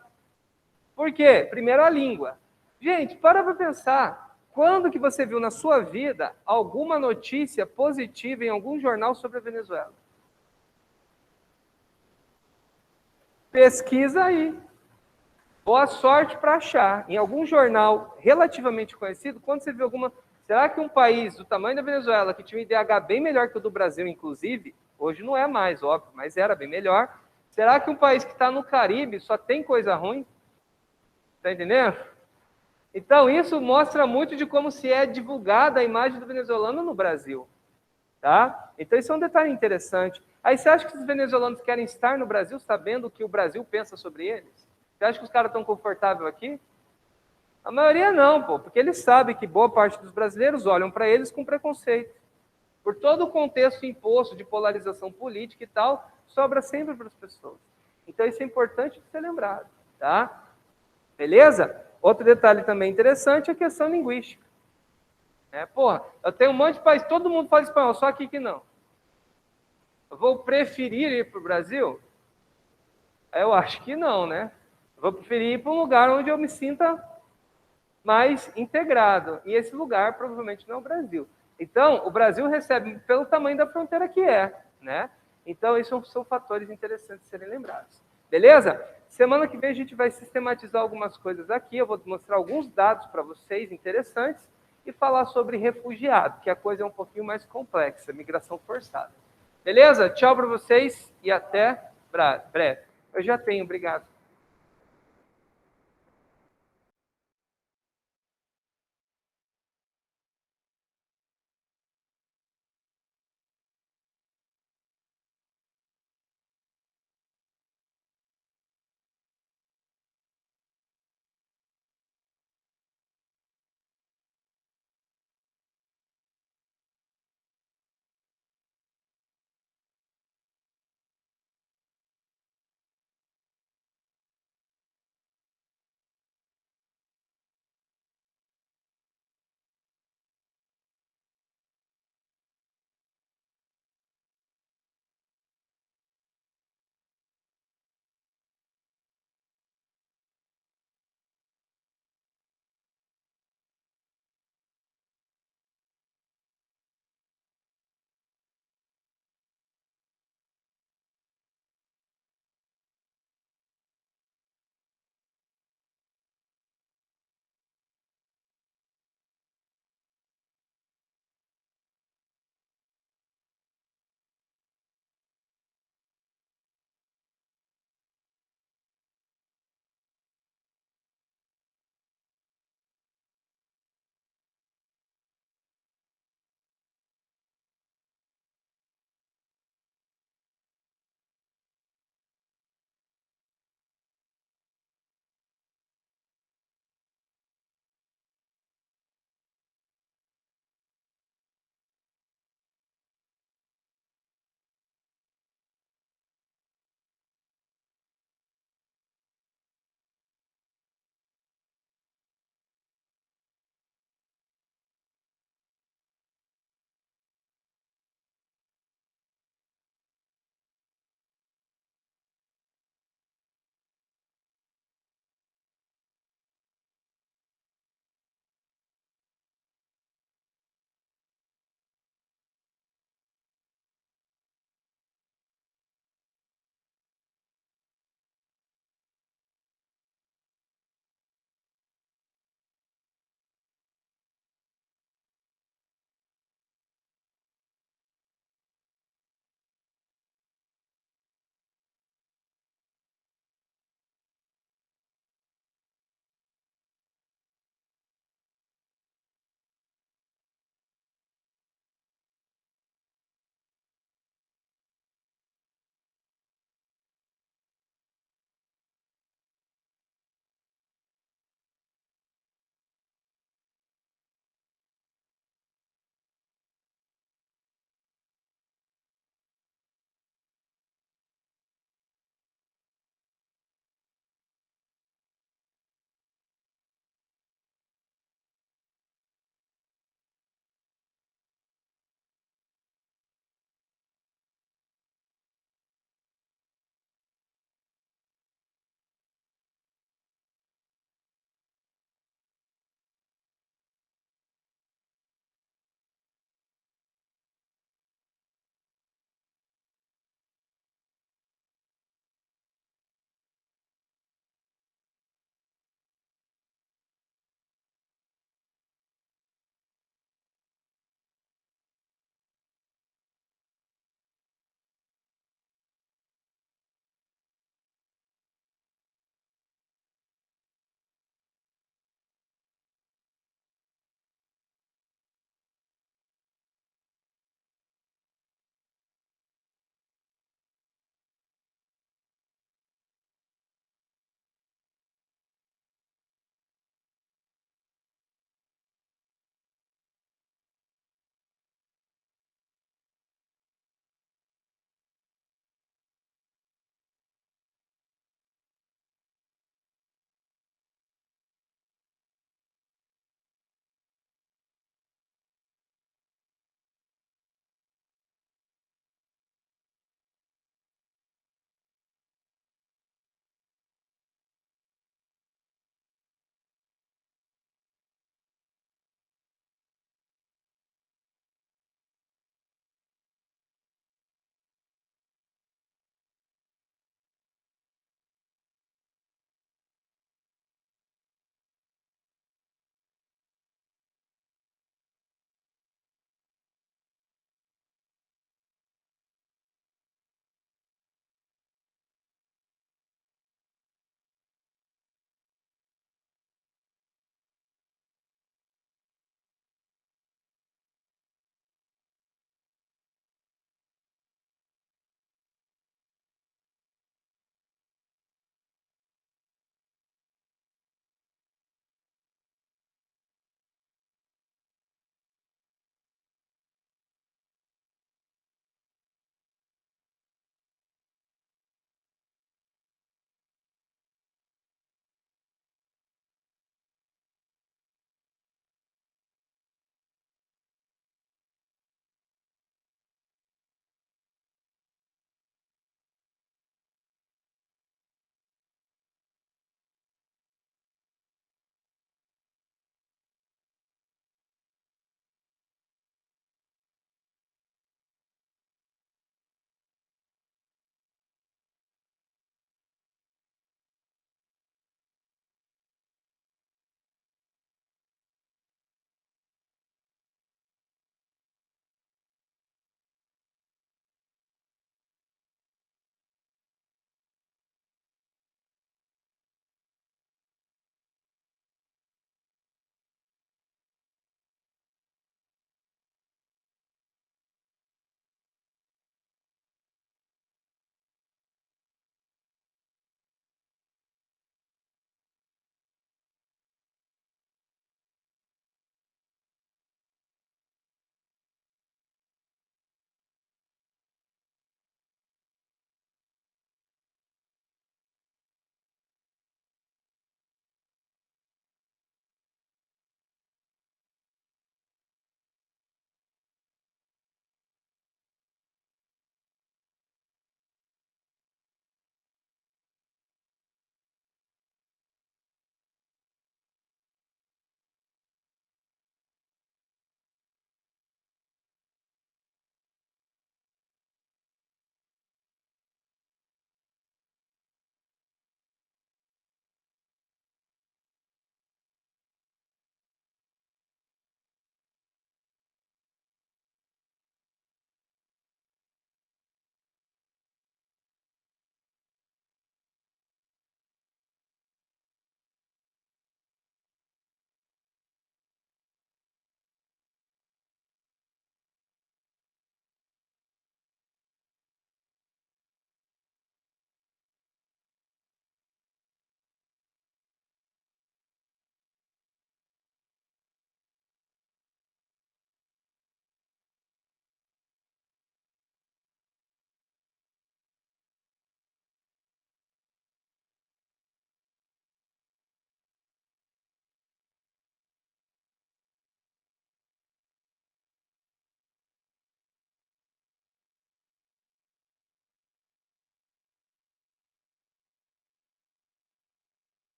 Por quê? Primeiro, a língua. Gente, para pensar. Quando que você viu na sua vida alguma notícia positiva em algum jornal sobre a Venezuela? Pesquisa aí. Boa sorte para achar. Em algum jornal relativamente conhecido, quando você viu alguma... Será que um país do tamanho da Venezuela, que tinha um IDH bem melhor que o do Brasil, inclusive, hoje não é mais, óbvio, mas era bem melhor, será que um país que está no Caribe só tem coisa ruim? Está entendendo? Então, isso mostra muito de como se é divulgada a imagem do venezuelano no Brasil. Tá? Então, isso é um detalhe interessante. Aí, você acha que os venezuelanos querem estar no Brasil sabendo o que o Brasil pensa sobre eles? Você acha que os caras estão confortáveis aqui? A maioria não, pô, porque eles sabem que boa parte dos brasileiros olham para eles com preconceito. Por todo o contexto imposto de polarização política e tal, sobra sempre para as pessoas. Então, isso é importante de ser lembrado. Tá? Beleza? Outro detalhe também interessante é a questão linguística. Porra, eu tenho um monte de país, todo mundo fala espanhol, só aqui que não. Eu vou preferir ir para o Brasil? Eu acho que não, né? Eu vou preferir ir para um lugar onde eu me sinta mais integrado. E esse lugar provavelmente não é o Brasil. Então, o Brasil recebe pelo tamanho da fronteira que é, né? Então, isso são fatores interessantes de serem lembrados. Beleza? Semana que vem a gente vai sistematizar algumas coisas aqui. Eu vou mostrar alguns dados para vocês interessantes e falar sobre refugiado, que a coisa é um pouquinho mais complexa, migração forçada. Beleza? Tchau para vocês e até breve. Eu já tenho, obrigado.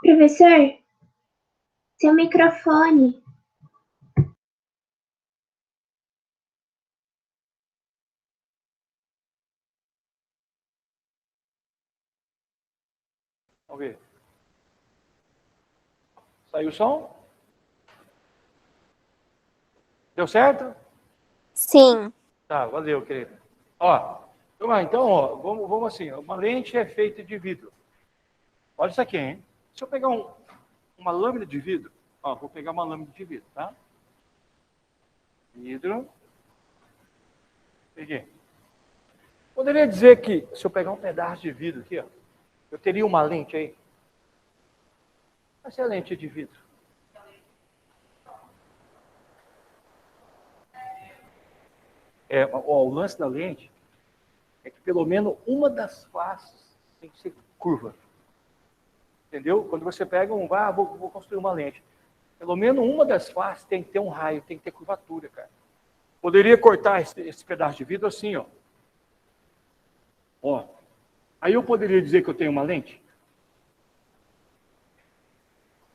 Professor, seu microfone. Vamos ver. Saiu o som? Deu certo? Sim. Tá, valeu, querido. Ó, então, ó, vamos assim, uma lente é feita de vidro. Olha isso aqui, hein? Se eu pegar uma lâmina de vidro, ó, vou pegar uma lâmina de vidro, tá? Vidro. Peguei. Poderia dizer que, se eu pegar um pedaço de vidro aqui, ó, eu teria uma lente aí? Essa é a lente de vidro. Ó, o lance da lente é que pelo menos uma das faces tem que ser curva. Entendeu? Quando você pega vou construir uma lente. Pelo menos uma das faces tem que ter um raio, tem que ter curvatura, cara. Poderia cortar esse pedaço de vidro assim, ó. Ó. Aí eu poderia dizer que eu tenho uma lente?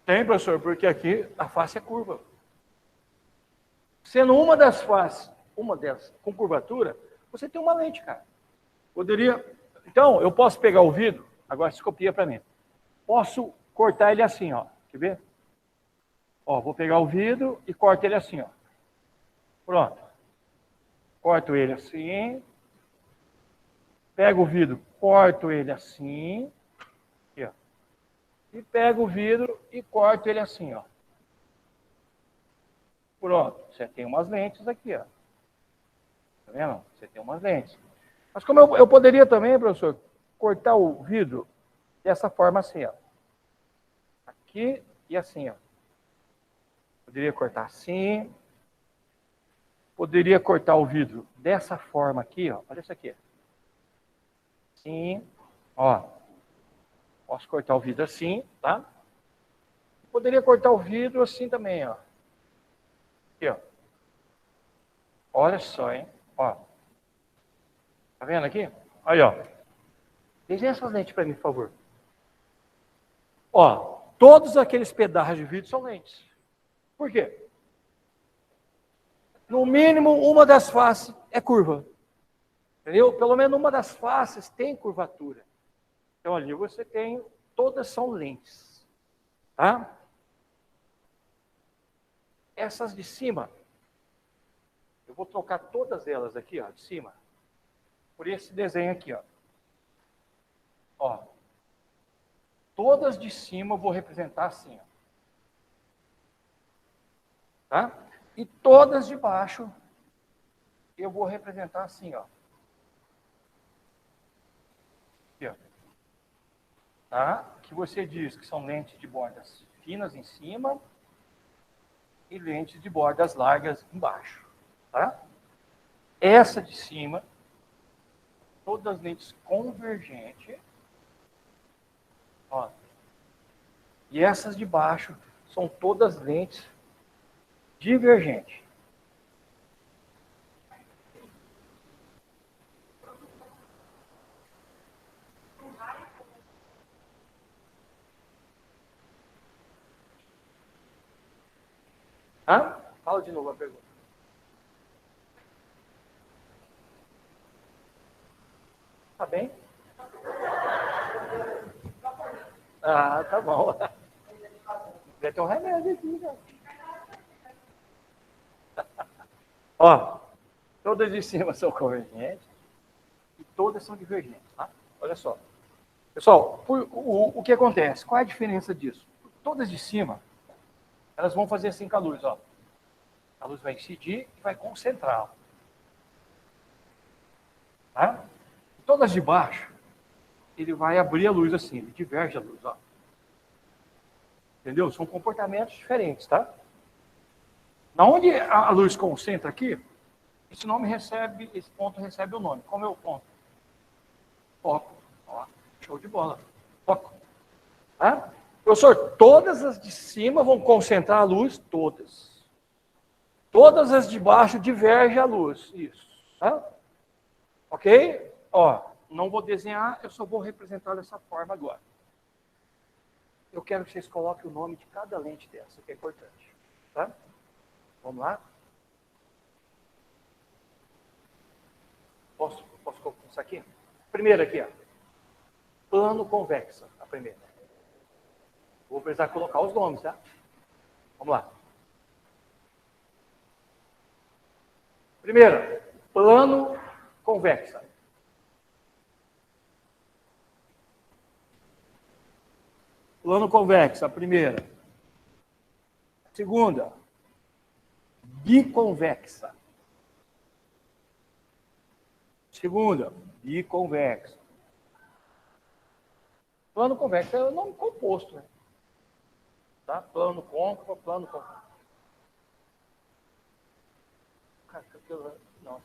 Tem, professor, porque aqui a face é curva. Sendo uma das faces, uma delas, com curvatura, você tem uma lente, cara. Poderia... Então, eu posso pegar o vidro, agora se copia para mim. Posso cortar ele assim, ó. Quer ver? Ó, vou pegar o vidro e corto ele assim, ó. Pronto. Corto ele assim. Pego o vidro, corto ele assim. Aqui, ó. E pego o vidro e corto ele assim, ó. Pronto. Você tem umas lentes aqui, ó. Tá vendo? Você tem umas lentes. Mas como eu poderia também, professor, cortar o vidro dessa forma assim, ó. Aqui e assim, ó. Poderia cortar assim. Poderia cortar o vidro dessa forma aqui, ó. Olha isso aqui. Assim, ó. Posso cortar o vidro assim, tá? Poderia cortar o vidro assim também, ó. Aqui, ó. Olha só, hein? Ó. Tá vendo aqui? Aí, ó. Desenha essas lentes para mim, por favor. Ó, todos aqueles pedaços de vidro são lentes. Por quê? No mínimo, uma das faces é curva. Entendeu? Pelo menos uma das faces tem curvatura. Então, ali você tem, todas são lentes. Tá? Essas de cima, eu vou trocar todas elas aqui, ó, de cima, por esse desenho aqui, ó. Ó. Todas de cima eu vou representar assim, ó. Tá? E todas de baixo eu vou representar assim, ó. Aqui, ó. Tá? Que você diz que são lentes de bordas finas em cima e lentes de bordas largas embaixo. Tá? Essa de cima, todas as lentes convergentes. Ó. E essas de baixo são todas lentes divergentes. Hã? Fala de novo a pergunta. Tá bem? Ah, tá bom. Vai ter um remédio aqui, né? Ó, todas de cima são convergentes e todas são divergentes, tá? Olha só. Pessoal, o que acontece? Qual é a diferença disso? Todas de cima, elas vão fazer assim com a luz, ó. A luz vai incidir e vai concentrar. Tá? Todas de baixo, ele vai abrir a luz assim, ele diverge a luz, ó. Entendeu? São comportamentos diferentes, tá? Na onde a luz concentra aqui, esse ponto recebe o nome. Como é o ponto? Foco. Ó, show de bola. Foco. Tá? Professor, todas as de cima vão concentrar a luz? Todas. Todas as de baixo divergem a luz. Isso. Tá? Ok? Ó, não vou desenhar, eu só vou representar dessa forma agora. eu quero que vocês coloquem o nome de cada lente dessa, que é importante. Tá? Vamos lá? Posso começar aqui? Primeiro aqui, ó. Plano convexa, a primeira. Vou precisar colocar os nomes, tá? Vamos lá. Primeira, plano convexa. Plano convexa, a primeira. Segunda, biconvexa. Segunda, biconvexa. Plano convexo é o nome composto, né? Tá? Plano côncavo, plano côncavo. Nossa.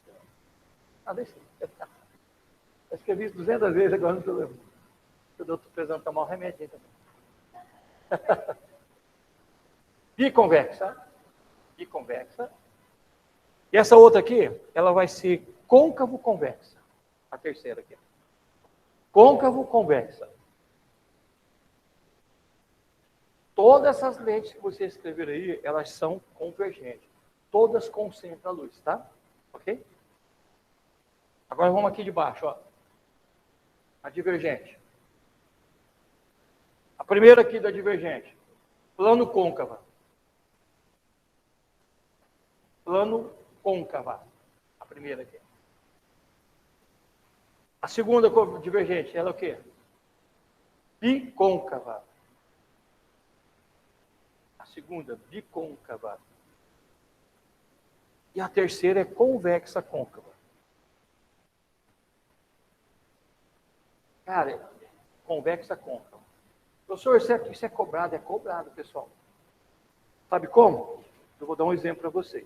Deixa eu. Eu escrevi isso 200 vezes, agora não estou lembrando. Eu estou precisando tomar um remédio também. Biconvexa. Biconvexa. E essa outra aqui, ela vai ser côncavo convexa. A terceira aqui. Côncavo convexa. Todas essas lentes que vocês escreveram aí, elas são convergentes. Todas concentram a luz, tá? Ok? Agora vamos aqui de baixo, ó. A divergente. A primeira aqui da divergente. Plano côncava. Plano côncava. A primeira aqui. A segunda divergente, ela é o quê? Bicôncava. A segunda, bicôncava. E a terceira é convexa côncava. Cara, convexa côncava. Professor, isso é cobrado? É cobrado, pessoal. Sabe como? Eu vou dar um exemplo para vocês.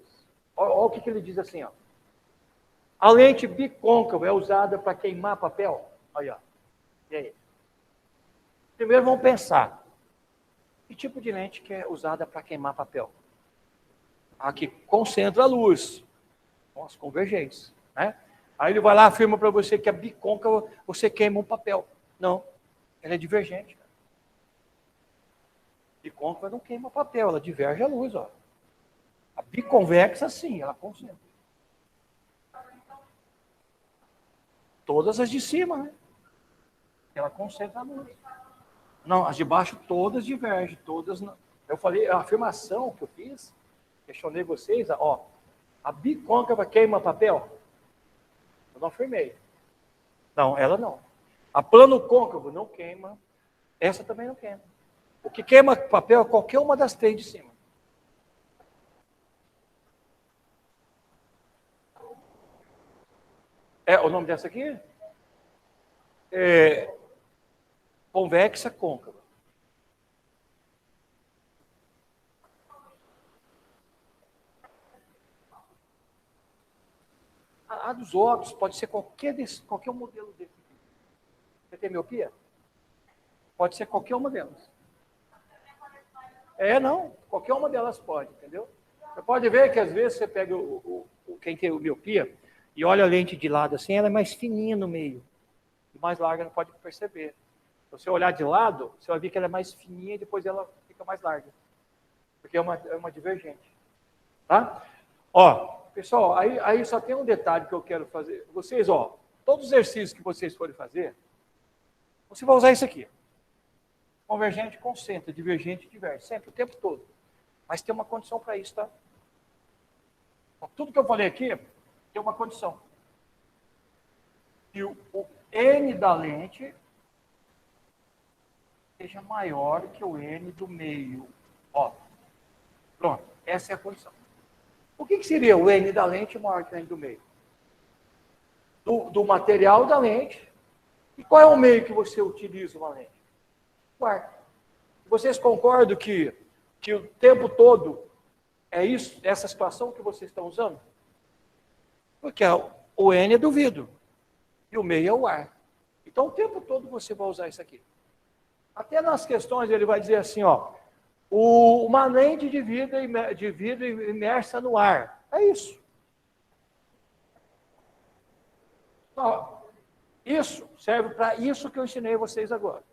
Olha o que ele diz assim, ó. A lente bicôncava é usada para queimar papel? Aí, ó. E aí? Primeiro vamos pensar. Que tipo de lente que é usada para queimar papel? A que concentra a luz. Com as convergentes. Né? Aí ele vai lá e afirma para você que a bicôncava você queima um papel. Não. Ela é divergente. A bicôncava não queima papel, ela diverge a luz. Ó. A biconvexa, sim, ela concentra. Todas as de cima, né? Ela concentra a luz. Não, as de baixo todas divergem, todas não. Eu falei, a afirmação que eu fiz, questionei vocês, ó, a bicôncava queima papel? Eu não afirmei. Não, ela não. A plano côncavo não queima, essa também não queima. O que queima papel é qualquer uma das três de cima. É, o nome dessa aqui? É convexa côncava. A dos óculos pode ser qualquer modelo desse. Você tem miopia? Pode ser qualquer uma delas. Não, qualquer uma delas pode, entendeu? Você pode ver que às vezes você pega quem tem miopia e olha a lente de lado assim, ela é mais fininha no meio. E mais larga, não pode perceber. Se você olhar de lado, você vai ver que ela é mais fininha e depois ela fica mais larga. Porque é uma divergente. Tá? Ó, pessoal, aí só tem um detalhe que eu quero fazer. Vocês, ó, todos os exercícios que vocês forem fazer, você vai usar isso aqui. Convergente, concentra, divergente, diverge. Sempre, o tempo todo. Mas tem uma condição para isso, tá? Então, tudo que eu falei aqui tem uma condição. E o N da lente seja maior que o N do meio. Ó, pronto, essa é a condição. O que seria o N da lente maior que o N do meio? Do material da lente. E qual é o meio que você utiliza uma lente? O ar. Vocês concordam que o tempo todo é isso, essa situação que vocês estão usando? Porque o N é do vidro e o meio é o ar. Então, o tempo todo você vai usar isso aqui. Até nas questões ele vai dizer assim, ó, uma lente de vidro imersa no ar. É isso. Ó, isso serve para isso que eu ensinei vocês agora.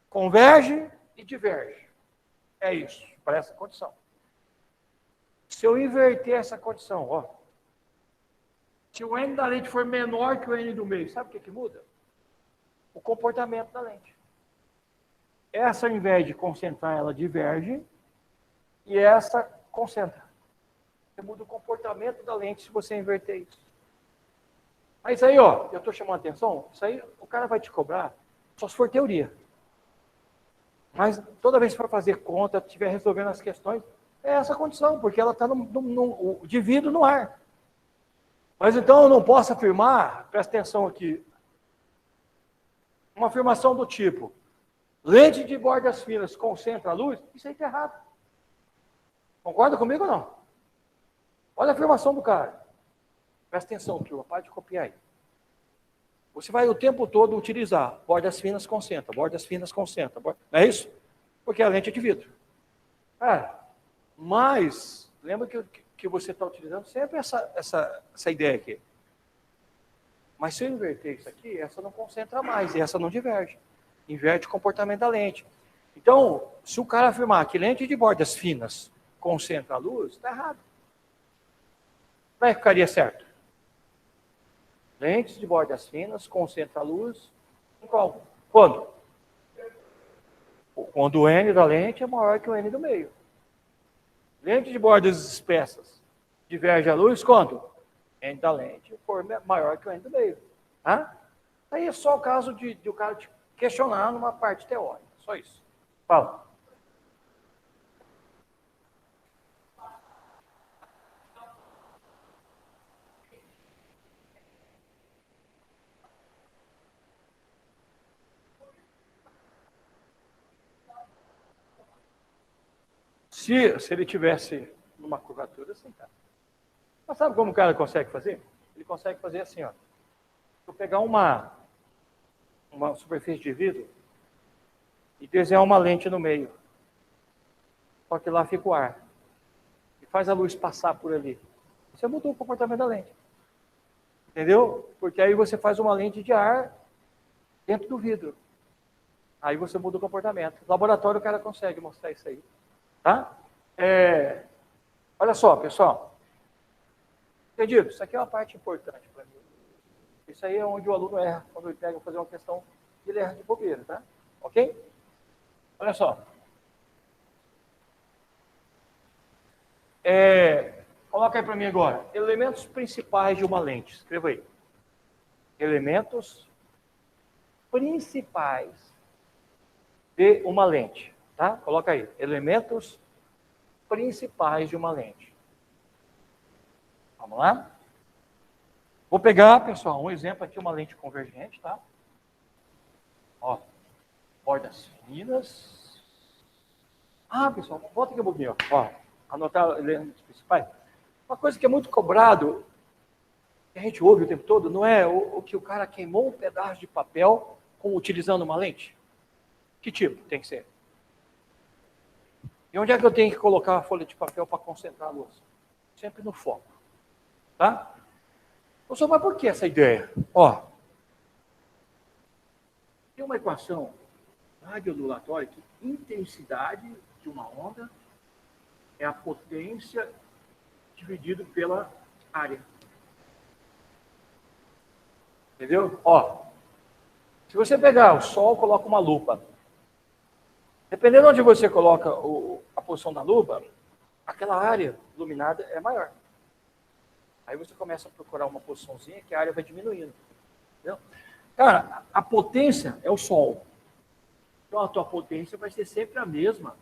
Converge e diverge. É isso, para essa condição. Se eu inverter essa condição, ó, se o N da lente for menor que o N do meio, sabe o que muda? O comportamento da lente. Essa, ao invés de concentrar, ela diverge, e essa concentra. Você muda o comportamento da lente se você inverter isso. Mas isso aí, ó, eu estou chamando a atenção, isso aí o cara vai te cobrar só se for teoria. Mas toda vez que for fazer conta, estiver resolvendo as questões, é essa condição, porque ela está de vidro no ar. Mas então eu não posso afirmar, presta atenção aqui, uma afirmação do tipo, lente de bordas finas concentra a luz, isso aí está errado. Concorda comigo ou não? Olha a afirmação do cara. Presta atenção, turma, para de copiar aí. Você vai o tempo todo utilizar bordas finas concentra, bordas finas concentra. Não é isso? Porque a lente é de vidro. Mas, lembra que você está utilizando sempre essa ideia aqui. Mas se eu inverter isso aqui, essa não concentra mais, e essa não diverge. Inverte o comportamento da lente. Então, se o cara afirmar que lente de bordas finas concentra a luz, está errado. Como é que ficaria certo? Lentes de bordas finas concentra a luz em qual? Quando? Quando o N da lente é maior que o N do meio. Lente de bordas espessas diverge a luz quando? N da lente for maior que o N do meio. Tá? Aí é só o caso de o cara te questionar numa parte teórica. Só isso. Fala. Se ele tivesse numa curvatura assim, cara. Mas sabe como o cara consegue fazer? Ele consegue fazer assim, ó. Eu pegar uma superfície de vidro e desenhar uma lente no meio. Só que lá fica o ar. E faz a luz passar por ali. Você mudou o comportamento da lente. Entendeu? Porque aí você faz uma lente de ar dentro do vidro. Aí você muda o comportamento. No laboratório o cara consegue mostrar isso aí. Tá? Olha só, pessoal. Entendido? Isso aqui é uma parte importante para mim. Isso aí é onde o aluno erra, quando ele pega fazer uma questão, ele erra de bobeira, tá? Ok? Olha só. Coloca aí para mim agora. Elementos principais de uma lente. Escreva aí. Elementos principais de uma lente. Tá? Coloca aí. Elementos principais de uma lente. Vamos lá? Vou pegar, pessoal, um exemplo aqui, uma lente convergente, tá? Ó, bordas finas. Pessoal, volta aqui um pouquinho, ó. Anotar elementos principais. Uma coisa que é muito cobrado, que a gente ouve o tempo todo, não é o que o cara queimou um pedaço de papel utilizando uma lente? Que tipo tem que ser? E onde é que eu tenho que colocar a folha de papel para concentrar a luz? Sempre no foco. Tá? Professor, mas por que essa ideia? Ó, tem uma equação radioondulatória que intensidade de uma onda é a potência dividido pela área. Entendeu? Ó, se você pegar o Sol, coloca uma lupa. Dependendo de onde você coloca a posição da lupa, aquela área iluminada é maior. Aí você começa a procurar uma posiçãozinha que a área vai diminuindo. Entendeu? Cara, a potência é o Sol. Então a tua potência vai ser sempre a mesma,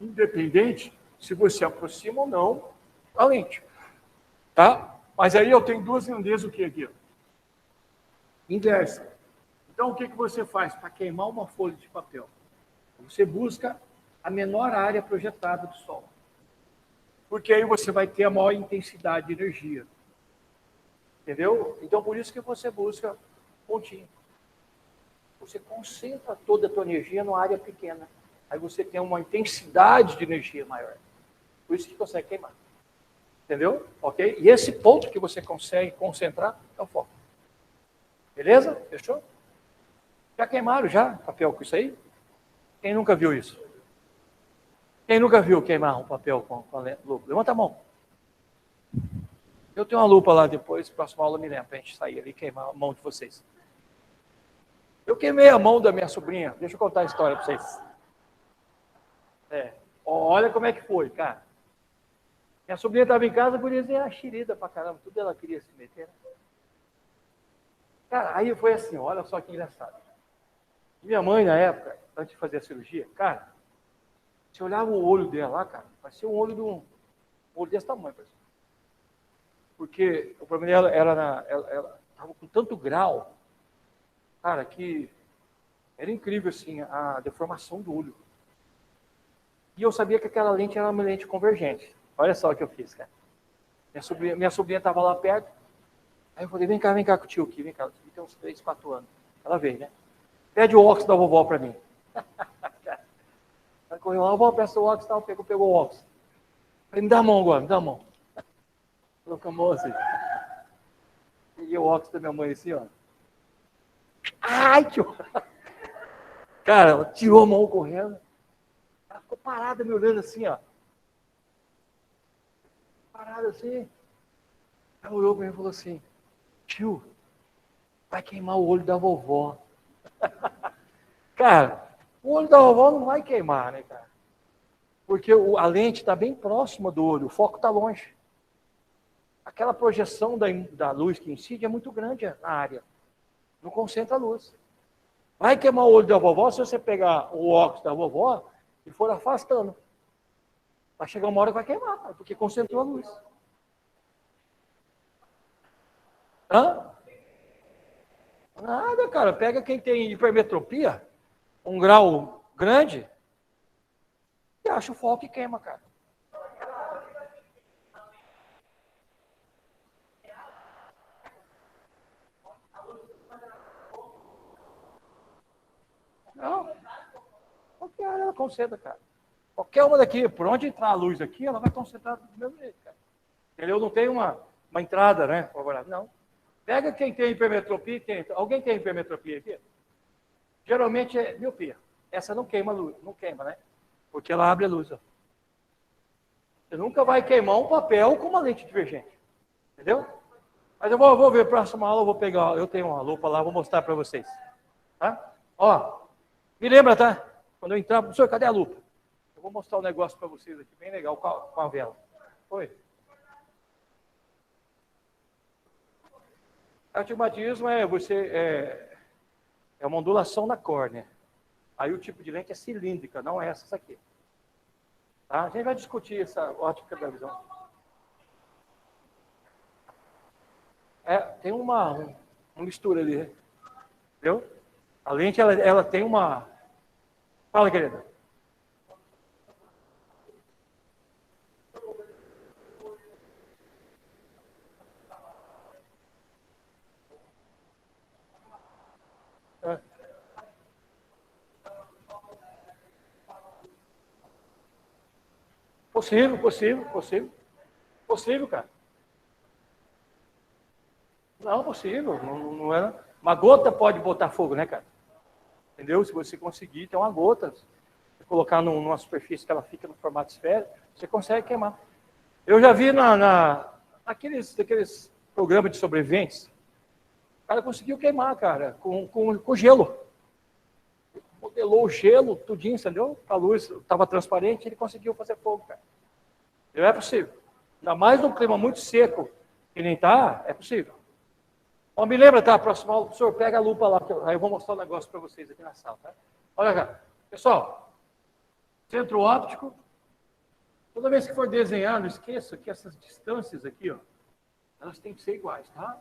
independente se você aproxima ou não a lente. Tá? Mas aí eu tenho duas grandezas o que aqui? Inversa. Então o que você faz para queimar uma folha de papel? Você busca a menor área projetada do Sol. Porque aí você vai ter a maior intensidade de energia. Entendeu? Então, por isso que você busca pontinho. Você concentra toda a tua energia numa área pequena. Aí você tem uma intensidade de energia maior. Por isso que consegue queimar. Entendeu? Ok? E esse ponto que você consegue concentrar é o foco. Beleza? Fechou? Já queimaram já papel com isso aí? Quem nunca viu isso? Quem nunca viu queimar um papel com a lupa? Levanta a mão. Eu tenho uma lupa lá depois, próxima aula me lembra, para a gente sair ali e queimar a mão de vocês. Eu queimei a mão da minha sobrinha. Deixa eu contar a história para vocês. Olha como é que foi, cara. Minha sobrinha estava em casa, por isso era xerida pra caramba, tudo ela queria se meter. Cara, aí foi assim, olha só que engraçado. Minha mãe, na época, antes de fazer a cirurgia, cara, você olhava o olho dela lá, cara, parecia um olho desse tamanho, parece. Porque o problema dela era, ela estava com tanto grau, cara, que era incrível, assim, a deformação do olho. E eu sabia que aquela lente era uma lente convergente. Olha só o que eu fiz, cara. Minha sobrinha estava lá perto. Aí eu falei, vem cá com o tio aqui, vem cá. O tio tem uns 3, 4 anos. Ela veio, né? Pede o óculos da vovó para mim. Ela correu lá, vovó, peça o óculos, tal, pegou o óculos. Falei, me dá a mão agora, me dá a mão. Colocou a mão assim. Peguei o óculos da minha mãe assim, ó. Ai, que horror! Cara, ela tirou a mão correndo. Ela ficou parada me olhando assim, ó. Parada assim. Ela olhou para mim e falou assim, tio, vai queimar o olho da vovó. Cara, o olho da vovó não vai queimar, né, cara? Porque a lente está bem próxima do olho, o foco está longe. Aquela projeção da luz que incide é muito grande na área. Não concentra a luz. Vai queimar o olho da vovó se você pegar o óculos da vovó e for afastando. Vai chegar uma hora que vai queimar, cara, porque concentrou a luz. Hã? Nada, cara. Pega quem tem hipermetropia, um grau grande, e acha o foco e queima, cara. Não. Qualquer hora ela concentra, cara. Qualquer uma daqui, por onde entrar a luz aqui, ela vai concentrar do mesmo jeito, cara. Entendeu? Não tem uma entrada, né? Não. Pega quem tem hipermetropia. Alguém tem hipermetropia aqui? Geralmente é miopia. Essa não queima luz, não queima, né? Porque ela abre a luz. Ó. Você nunca vai queimar um papel com uma lente divergente. Entendeu? Mas eu vou ver a próxima aula, eu vou pegar, eu tenho uma lupa lá, vou mostrar para vocês. Tá? Ó, me lembra, tá? Quando eu entrar, professor, cadê a lupa? Eu vou mostrar um negócio para vocês aqui, bem legal, com a vela. Oi. Astigmatismo é uma ondulação na córnea. Aí o tipo de lente é cilíndrica, não é essa aqui. Tá? A gente vai discutir essa ótica da visão. Tem uma mistura ali, né? Entendeu? A lente, ela tem uma... Fala, querida. Possível, cara. Não, possível. Não é. Uma gota pode botar fogo, né, cara? Entendeu? Se você conseguir, tem uma gota, colocar numa superfície que ela fica no formato esférico, você consegue queimar. Eu já vi naqueles programas de sobreviventes, o cara conseguiu queimar, cara, com gelo. Modelou o gelo, tudinho, entendeu? A luz estava transparente, ele conseguiu fazer fogo, cara. Não é possível. Ainda mais num clima muito seco, que nem tá, é possível. Ó, me lembra, tá? Próximo aula, professor, pega a lupa lá, aí eu vou mostrar um negócio para vocês aqui na sala, tá? Olha cá. Pessoal, centro óptico, toda vez que for desenhar, não esqueça que essas distâncias aqui, ó, elas têm que ser iguais, tá?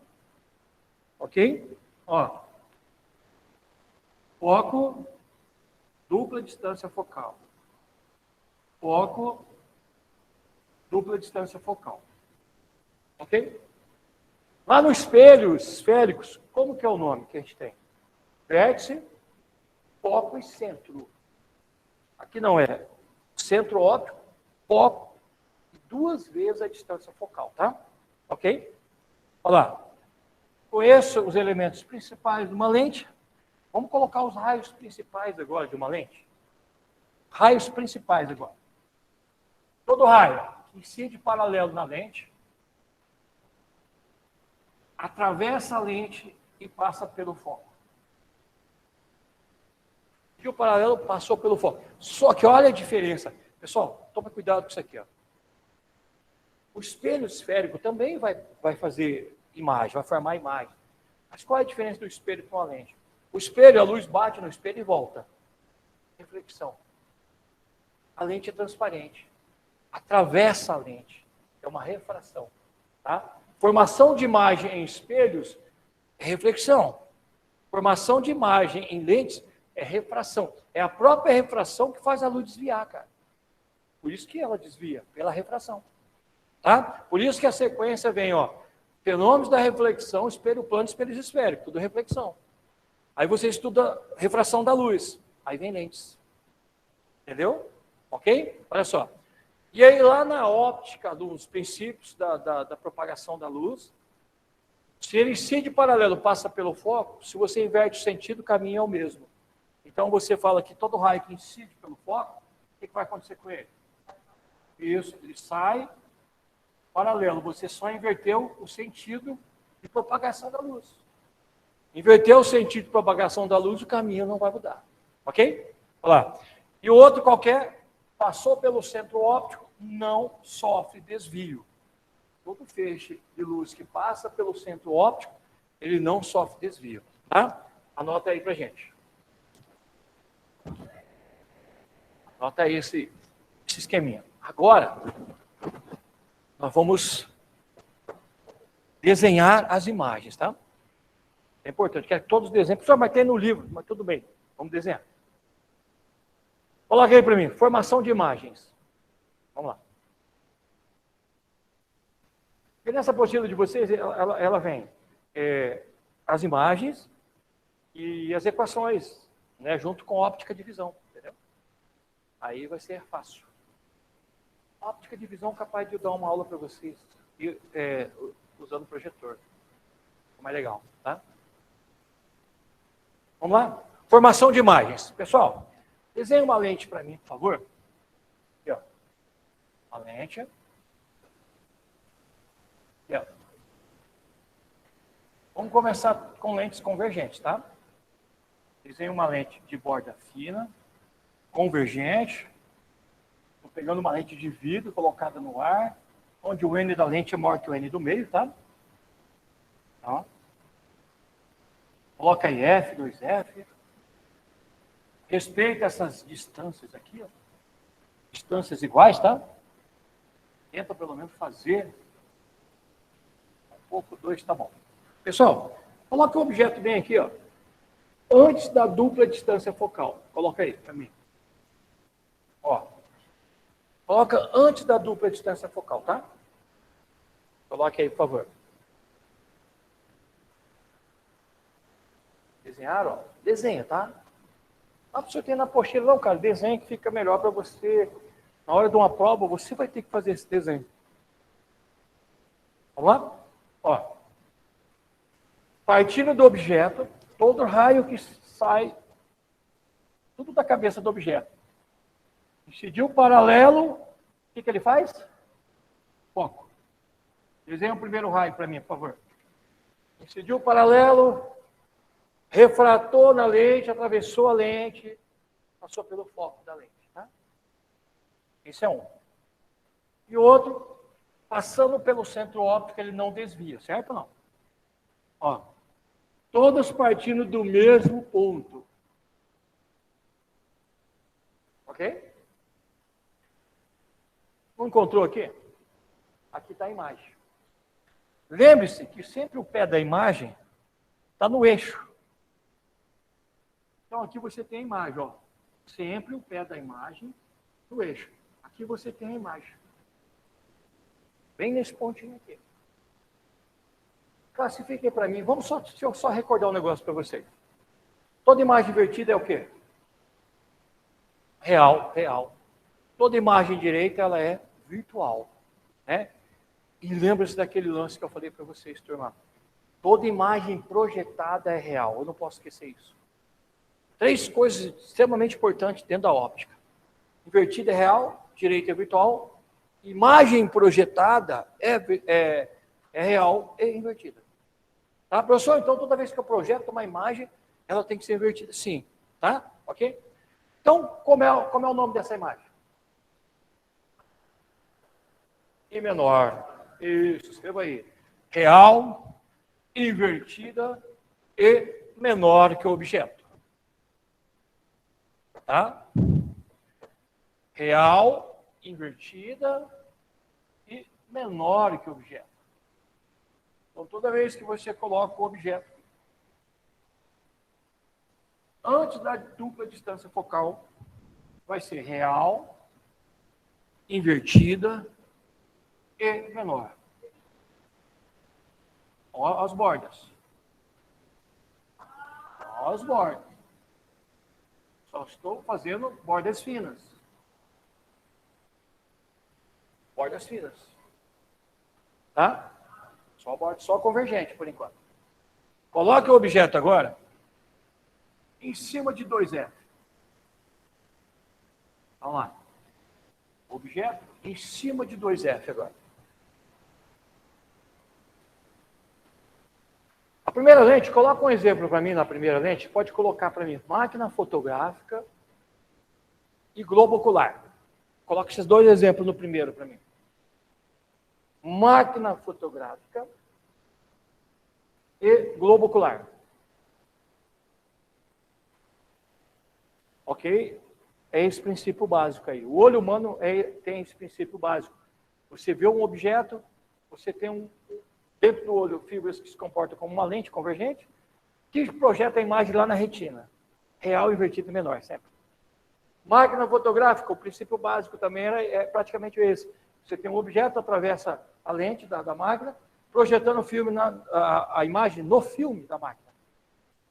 Ok? Ó. Foco, dupla distância focal. Foco, dupla distância focal. Ok? Lá no espelho esféricos, como que é o nome que a gente tem? Vértice, foco e centro. Aqui não é centro óptico, foco e 2 vezes a distância focal, tá? Ok? Olha lá. Conheço os elementos principais de uma lente. Vamos colocar os raios principais agora de uma lente. raios principais agora. Todo raio que incide paralelo na lente, atravessa a lente e passa pelo foco. E o paralelo passou pelo foco. Só que olha a diferença. Pessoal, toma cuidado com isso aqui. Ó. O espelho esférico também vai fazer imagem, vai formar imagem. Mas qual é a diferença do espelho com a lente? O espelho, a luz bate no espelho e volta. Reflexão. A lente é transparente. Atravessa a lente. É uma refração. Tá? Formação de imagem em espelhos é reflexão. Formação de imagem em lentes é refração. É a própria refração que faz a luz desviar, cara. Por isso que ela desvia, pela refração. Tá? Por isso que a sequência vem, ó. Fenômenos da reflexão, espelho plano, espelho esférico, tudo reflexão. Aí você estuda refração da luz. Aí vem lentes. Entendeu? Ok? Olha só. E aí lá na óptica, dos princípios da propagação da luz, se ele incide paralelo, passa pelo foco, se você inverte o sentido, o caminho é o mesmo. Então você fala que todo raio que incide pelo foco, o que vai acontecer com ele? Isso, ele sai paralelo, você só inverteu o sentido de propagação da luz. Inverteu o sentido de propagação da luz, o caminho não vai mudar. Ok? Olha lá. E o outro qualquer, passou pelo centro óptico, não sofre desvio. Todo feixe de luz que passa pelo centro óptico, ele não sofre desvio. Tá? Anota aí pra gente. Anota aí esse esqueminha. Agora, nós vamos desenhar as imagens, tá? É importante, quero que todos desenhem. Professor, mas tem no livro, mas tudo bem, vamos desenhar. Coloca aí para mim, formação de imagens. Vamos lá. E nessa apostila de vocês, ela vem as imagens e as equações, né, junto com óptica de visão, entendeu? Aí vai ser fácil. Óptica de visão capaz de dar uma aula para vocês, usando o projetor. É mais legal, tá? Vamos lá? Formação de imagens. Pessoal, desenhe uma lente para mim, por favor. Aqui, ó. Uma lente. Aqui, ó. Vamos começar com lentes convergentes, tá? Desenhe uma lente de borda fina, convergente. Estou pegando uma lente de vidro colocada no ar, onde o N da lente é maior que o N do meio, tá? Ó. Coloca aí F, 2F. Respeita essas distâncias aqui, ó. Distâncias iguais, tá? Tenta pelo menos fazer. Um pouco, 2, tá bom. Pessoal, coloca o objeto bem aqui, ó. Antes da dupla distância focal. Coloca aí para mim. Ó. Coloca antes da dupla distância focal, tá? Coloque aí, por favor. Desenharam? Ó. Desenha, tá? Não precisa ter na apostila, não, cara. Desenha que fica melhor para você. Na hora de uma prova, você vai ter que fazer esse desenho. Vamos lá? Ó. Partindo do objeto, todo raio que sai, tudo da cabeça do objeto. Incidiu paralelo, o que ele faz? Foco. Desenha o primeiro raio para mim, por favor. Incidiu paralelo, refratou na lente, atravessou a lente, passou pelo foco da lente. Tá? Esse é um. E o outro, passando pelo centro óptico, ele não desvia, certo ou não? Ó, todas partindo do mesmo ponto. Ok? Não encontrou aqui? Aqui está a imagem. Lembre-se que sempre o pé da imagem está no eixo. Então, aqui você tem a imagem, ó. Sempre o pé da imagem no eixo. Aqui você tem a imagem. Bem nesse pontinho aqui. Classifiquem para mim. Deixa eu só recordar um negócio para vocês. Toda imagem invertida é o quê? Real, real. Toda imagem direita, ela é virtual. Né? E lembre-se daquele lance que eu falei para vocês, turma. Toda imagem projetada é real. Eu não posso esquecer isso. 3 coisas extremamente importantes dentro da óptica. invertida é real, direita é virtual, imagem projetada é real e invertida. Tá, professor? Então, toda vez que eu projeto uma imagem, ela tem que ser invertida. Sim. Tá? Ok? Então, como é o nome dessa imagem? I menor. Isso, escreva aí. Real, invertida e menor que o objeto. Tá? Real, invertida e menor que o objeto. Então, toda vez que você coloca o objeto antes da dupla distância focal, vai ser real, invertida e menor. Ó, as bordas. Ó, as bordas. Só estou fazendo bordas finas. Bordas finas. Tá? Só convergente, por enquanto. Coloque o objeto agora em cima de 2F. Vamos lá. Objeto em cima de 2F agora. A primeira lente, coloca um exemplo para mim na primeira lente. Pode colocar para mim máquina fotográfica e globo ocular. Coloque esses dois exemplos no primeiro para mim. Máquina fotográfica e globo ocular. Ok? É esse princípio básico aí. O olho humano tem esse princípio básico. Você vê um objeto, você tem dentro do olho fibras que se comportam como uma lente convergente, que projeta a imagem lá na retina. Real, invertido e menor, sempre. Máquina fotográfica, o princípio básico também é praticamente esse. Você tem um objeto, atravessa a lente da máquina, projetando o filme a imagem no filme da máquina.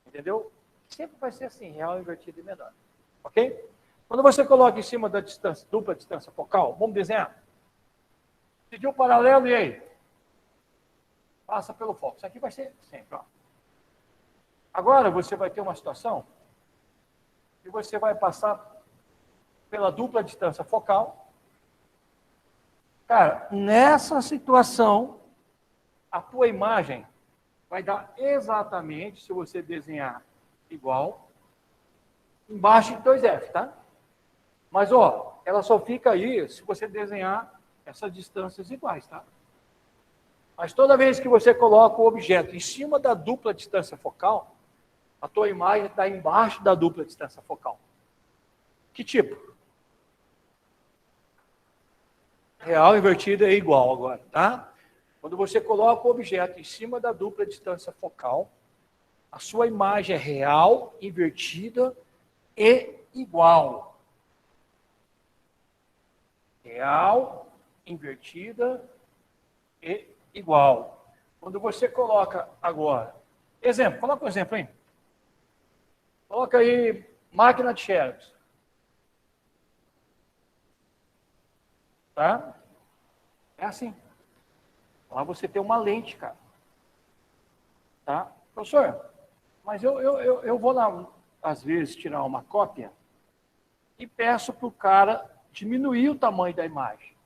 Entendeu? Sempre vai ser assim, real, invertido e menor. Ok? Quando você coloca em cima da distância, dupla distância focal, vamos desenhar. Pediu um paralelo e aí? Passa pelo foco. Isso aqui vai ser sempre. Ó. Agora você vai ter uma situação que você vai passar pela dupla distância focal. Cara, nessa situação, a tua imagem vai dar exatamente, se você desenhar igual, embaixo de 2F, tá? Mas, ó, ela só fica aí se você desenhar essas distâncias iguais, tá? Mas toda vez que você coloca o objeto em cima da dupla distância focal, a tua imagem está embaixo da dupla distância focal. Que tipo? Real invertida é igual agora, tá? Quando você coloca o objeto em cima da dupla distância focal, a sua imagem é real, invertida e igual. Real, invertida e igual. Quando você coloca agora, exemplo, coloca um exemplo aí. Coloca aí máquina de xerox. Tá? É assim. Lá você tem uma lente, cara. Tá? Professor, mas eu vou lá, às vezes, tirar uma cópia e peço para o cara diminuir o tamanho da imagem.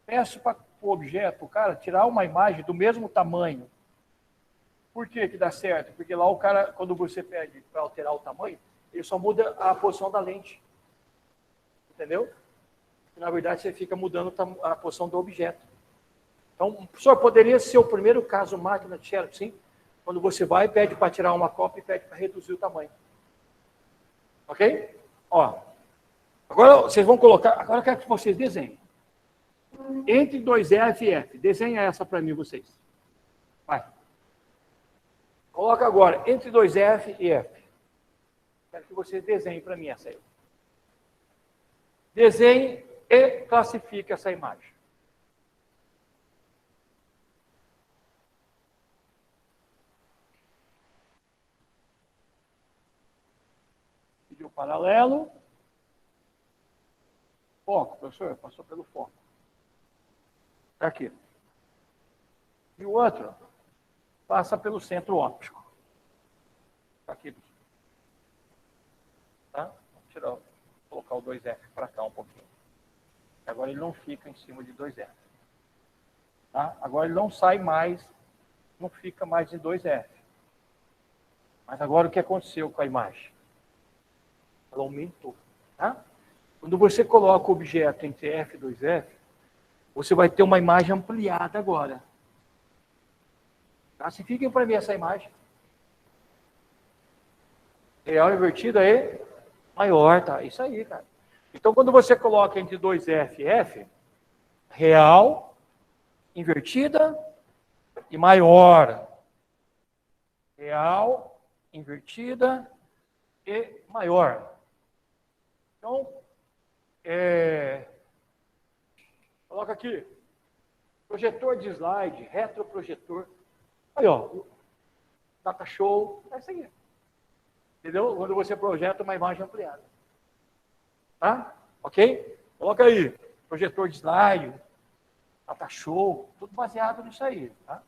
Peço para o objeto, o cara, tirar uma imagem do mesmo tamanho. Por que que dá certo? Porque lá o cara, quando você pede para alterar o tamanho, ele só muda a posição da lente. Entendeu? Na verdade, você fica mudando a posição do objeto. Então, professor, poderia ser o primeiro caso máquina de xerox, sim? Quando você vai e pede para tirar uma cópia e pede para reduzir o tamanho. Ok? Ó. Agora vocês vão colocar, agora eu quero que vocês desenhem. Entre 2F e F. Desenha essa para mim, vocês. Vai. Coloca agora, entre 2F e F. Quero que vocês desenhem para mim essa aí. Desenhe e classifique essa imagem. Pediu paralelo. Foco, professor, passou pelo foco. Está aqui. E o outro passa pelo centro óptico. Está aqui. Tá? Vou tirar, vou colocar colocar o 2F para cá um pouquinho. Agora ele não fica em cima de 2F. Tá? Agora ele não sai mais, não fica mais em 2F. Mas agora o que aconteceu com a imagem? Ela aumentou. Tá? Quando você coloca o objeto entre F e 2F, você vai ter uma imagem ampliada agora. Tá? Se fiquem para ver essa imagem. Real invertida é maior, tá? Isso aí, cara. Então, quando você coloca entre 2F e F, real, invertida e maior. Real, invertida e maior. Então, coloca aqui, projetor de slide, retroprojetor. Aí, ó, data show, é isso aí. Entendeu? Quando você projeta uma imagem ampliada. Tá? Ok? Coloca aí, projetor de slide, data show, tudo baseado nisso aí. Tá?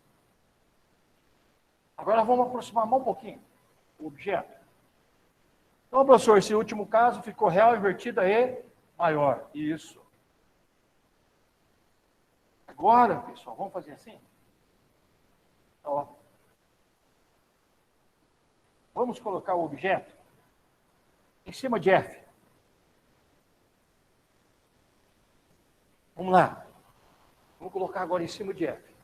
Agora vamos aproximar mais um pouquinho o objeto. Então, professor, esse último caso ficou real, invertida e maior. Isso. Agora, pessoal, vamos fazer assim? Ó. Vamos colocar o objeto em cima de F. Vamos lá. Vamos colocar agora em cima de F.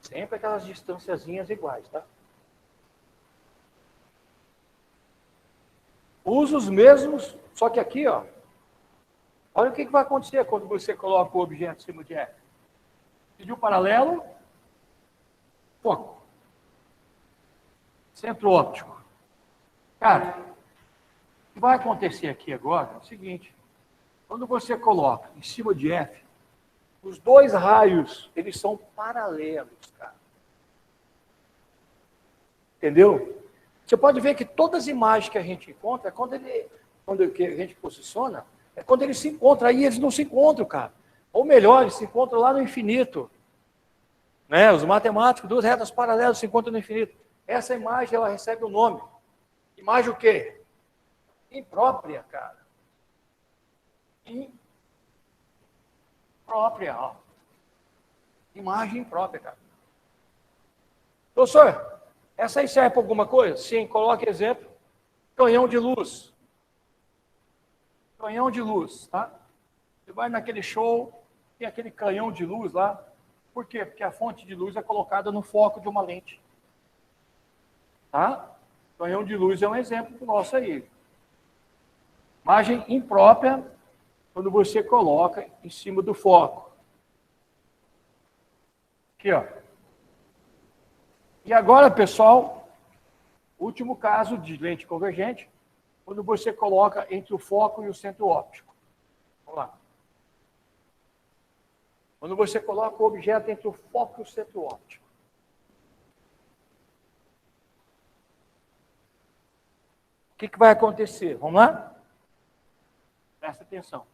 Sempre aquelas distanciazinhas iguais, tá? Usa os mesmos, só que aqui, ó. Olha o que vai acontecer quando você coloca o objeto em cima de F. Pediu paralelo, foco. Centro óptico. Cara, o que vai acontecer aqui agora é o seguinte. Quando você coloca em cima de F, os dois raios, eles são paralelos, cara. Entendeu? Você pode ver que todas as imagens que a gente encontra, quando a gente posiciona, é quando eles se encontram. Aí eles não se encontram, cara. Ou melhor, eles se encontram lá no infinito. Né? Os matemáticos, duas retas paralelas se encontram no infinito. Essa imagem, ela recebe o nome. Imagem o quê? Imprópria, cara. Imprópria, ó. Imagem imprópria, cara. Professor, essa aí serve para alguma coisa? Sim, coloque exemplo. Canhão de luz. Canhão de luz, tá? Você vai naquele show, tem aquele canhão de luz lá. Por quê? Porque a fonte de luz é colocada no foco de uma lente. Tá? Canhão de luz é um exemplo nosso aí. Imagem imprópria, quando você coloca em cima do foco. Aqui, ó. E agora, pessoal, último caso de lente convergente, quando você coloca entre o foco e o centro óptico. Vamos lá. Quando você coloca o objeto entre o foco e o centro óptico. O que vai acontecer? Vamos lá? Presta atenção.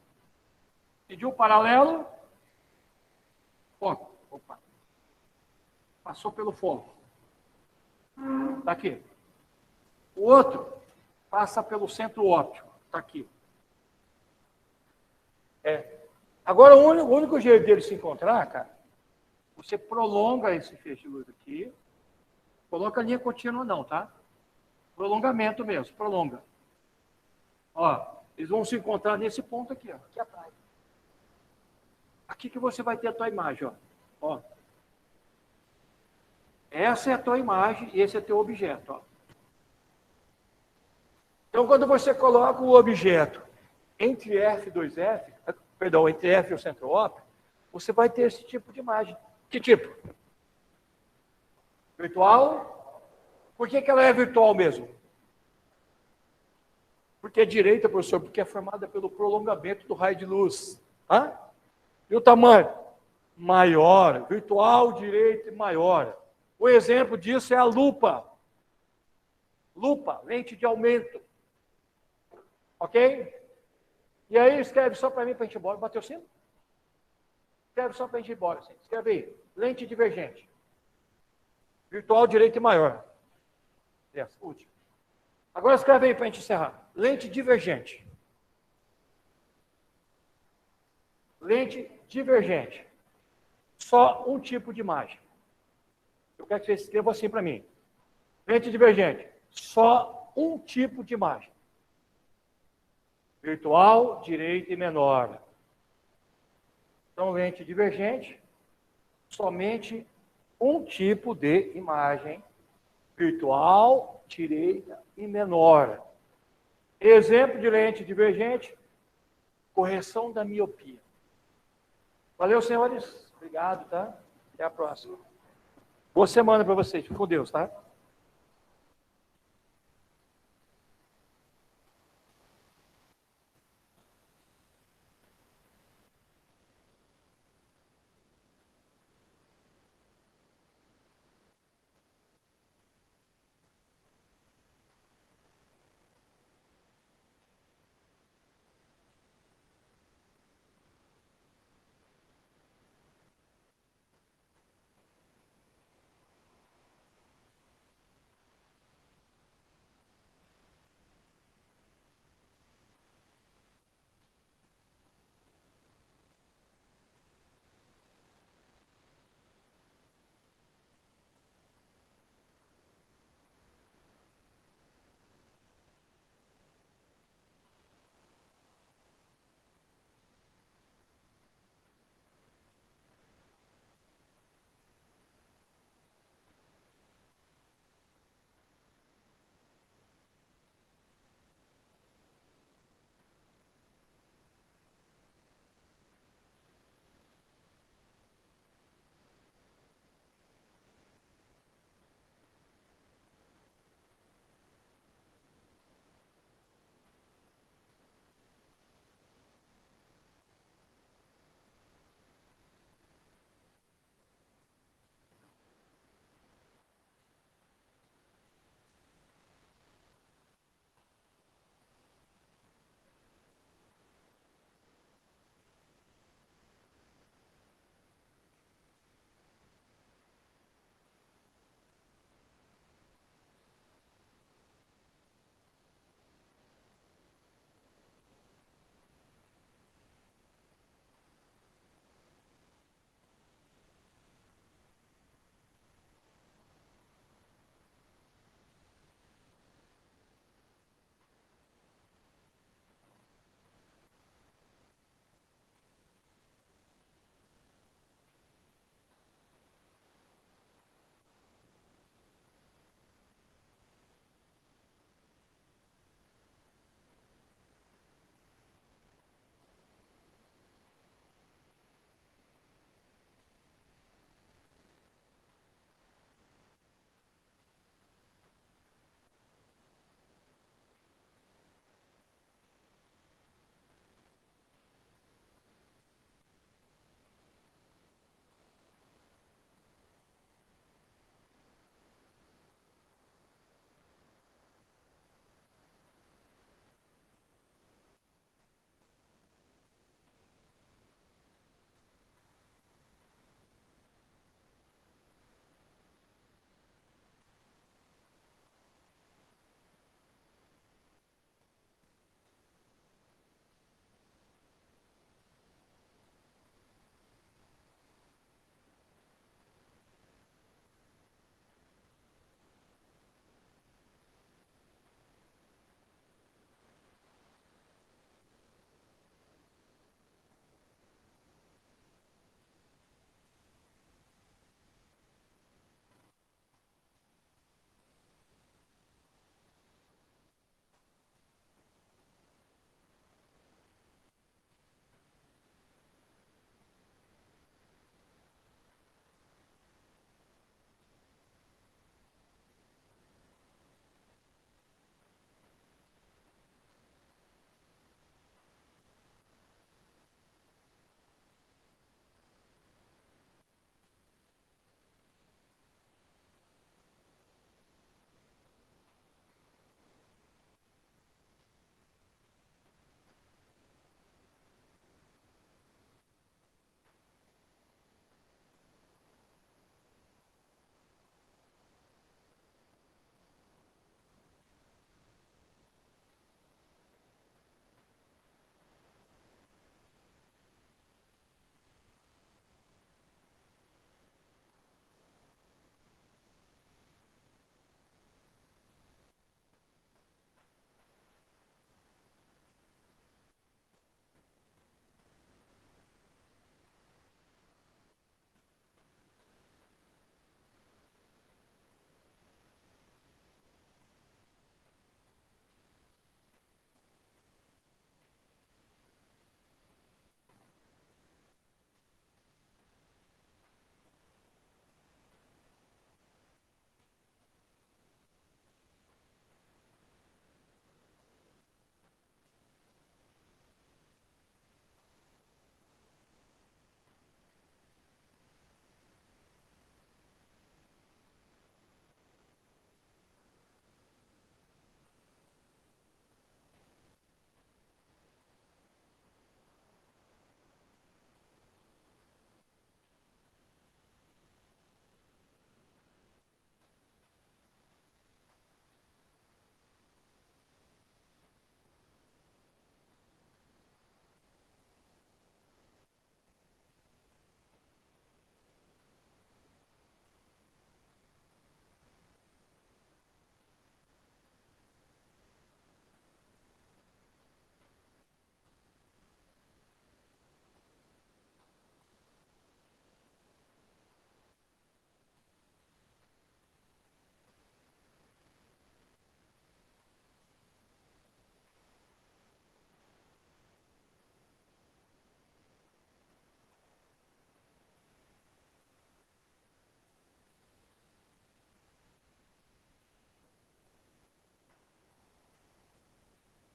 Pediu o paralelo, foco. Opa. Passou pelo foco. Está aqui. O outro passa pelo centro óptico. Está aqui. Agora, o único jeito dele se encontrar, cara, você prolonga esse feixe de luz aqui. Coloca a linha contínua não, tá? Prolongamento mesmo, prolonga. Ó, eles vão se encontrar nesse ponto aqui, ó, aqui atrás. Aqui que você vai ter a tua imagem, ó. Essa é a tua imagem e esse é teu objeto, ó. Então, quando você coloca o objeto entre F e 2F, perdão, entre F e o centro óptico, você vai ter esse tipo de imagem. Que tipo? Virtual? Por que ela é virtual mesmo? Porque é direita, professor, porque é formada pelo prolongamento do raio de luz. Tá? E o tamanho? Maior. Virtual, direita e maior. O exemplo disso é a lupa. Lupa, lente de aumento. Ok? E aí, escreve só para mim, para a gente ir embora. Bateu o sino? Escreve só para a gente ir embora. Assim. Escreve aí. Lente divergente. Virtual, direita e maior. Essa, última. Agora escreve aí para a gente encerrar. Lente divergente. Lente divergente. Só um tipo de imagem. Eu quero que você escreva assim para mim. Lente divergente. Só um tipo de imagem. Virtual, direita e menor. Então, lente divergente, somente um tipo de imagem. Virtual, direita e menor. Exemplo de lente divergente, correção da miopia. Valeu, senhores. Obrigado, tá? Até a próxima. Boa semana para vocês. Fique com Deus, tá?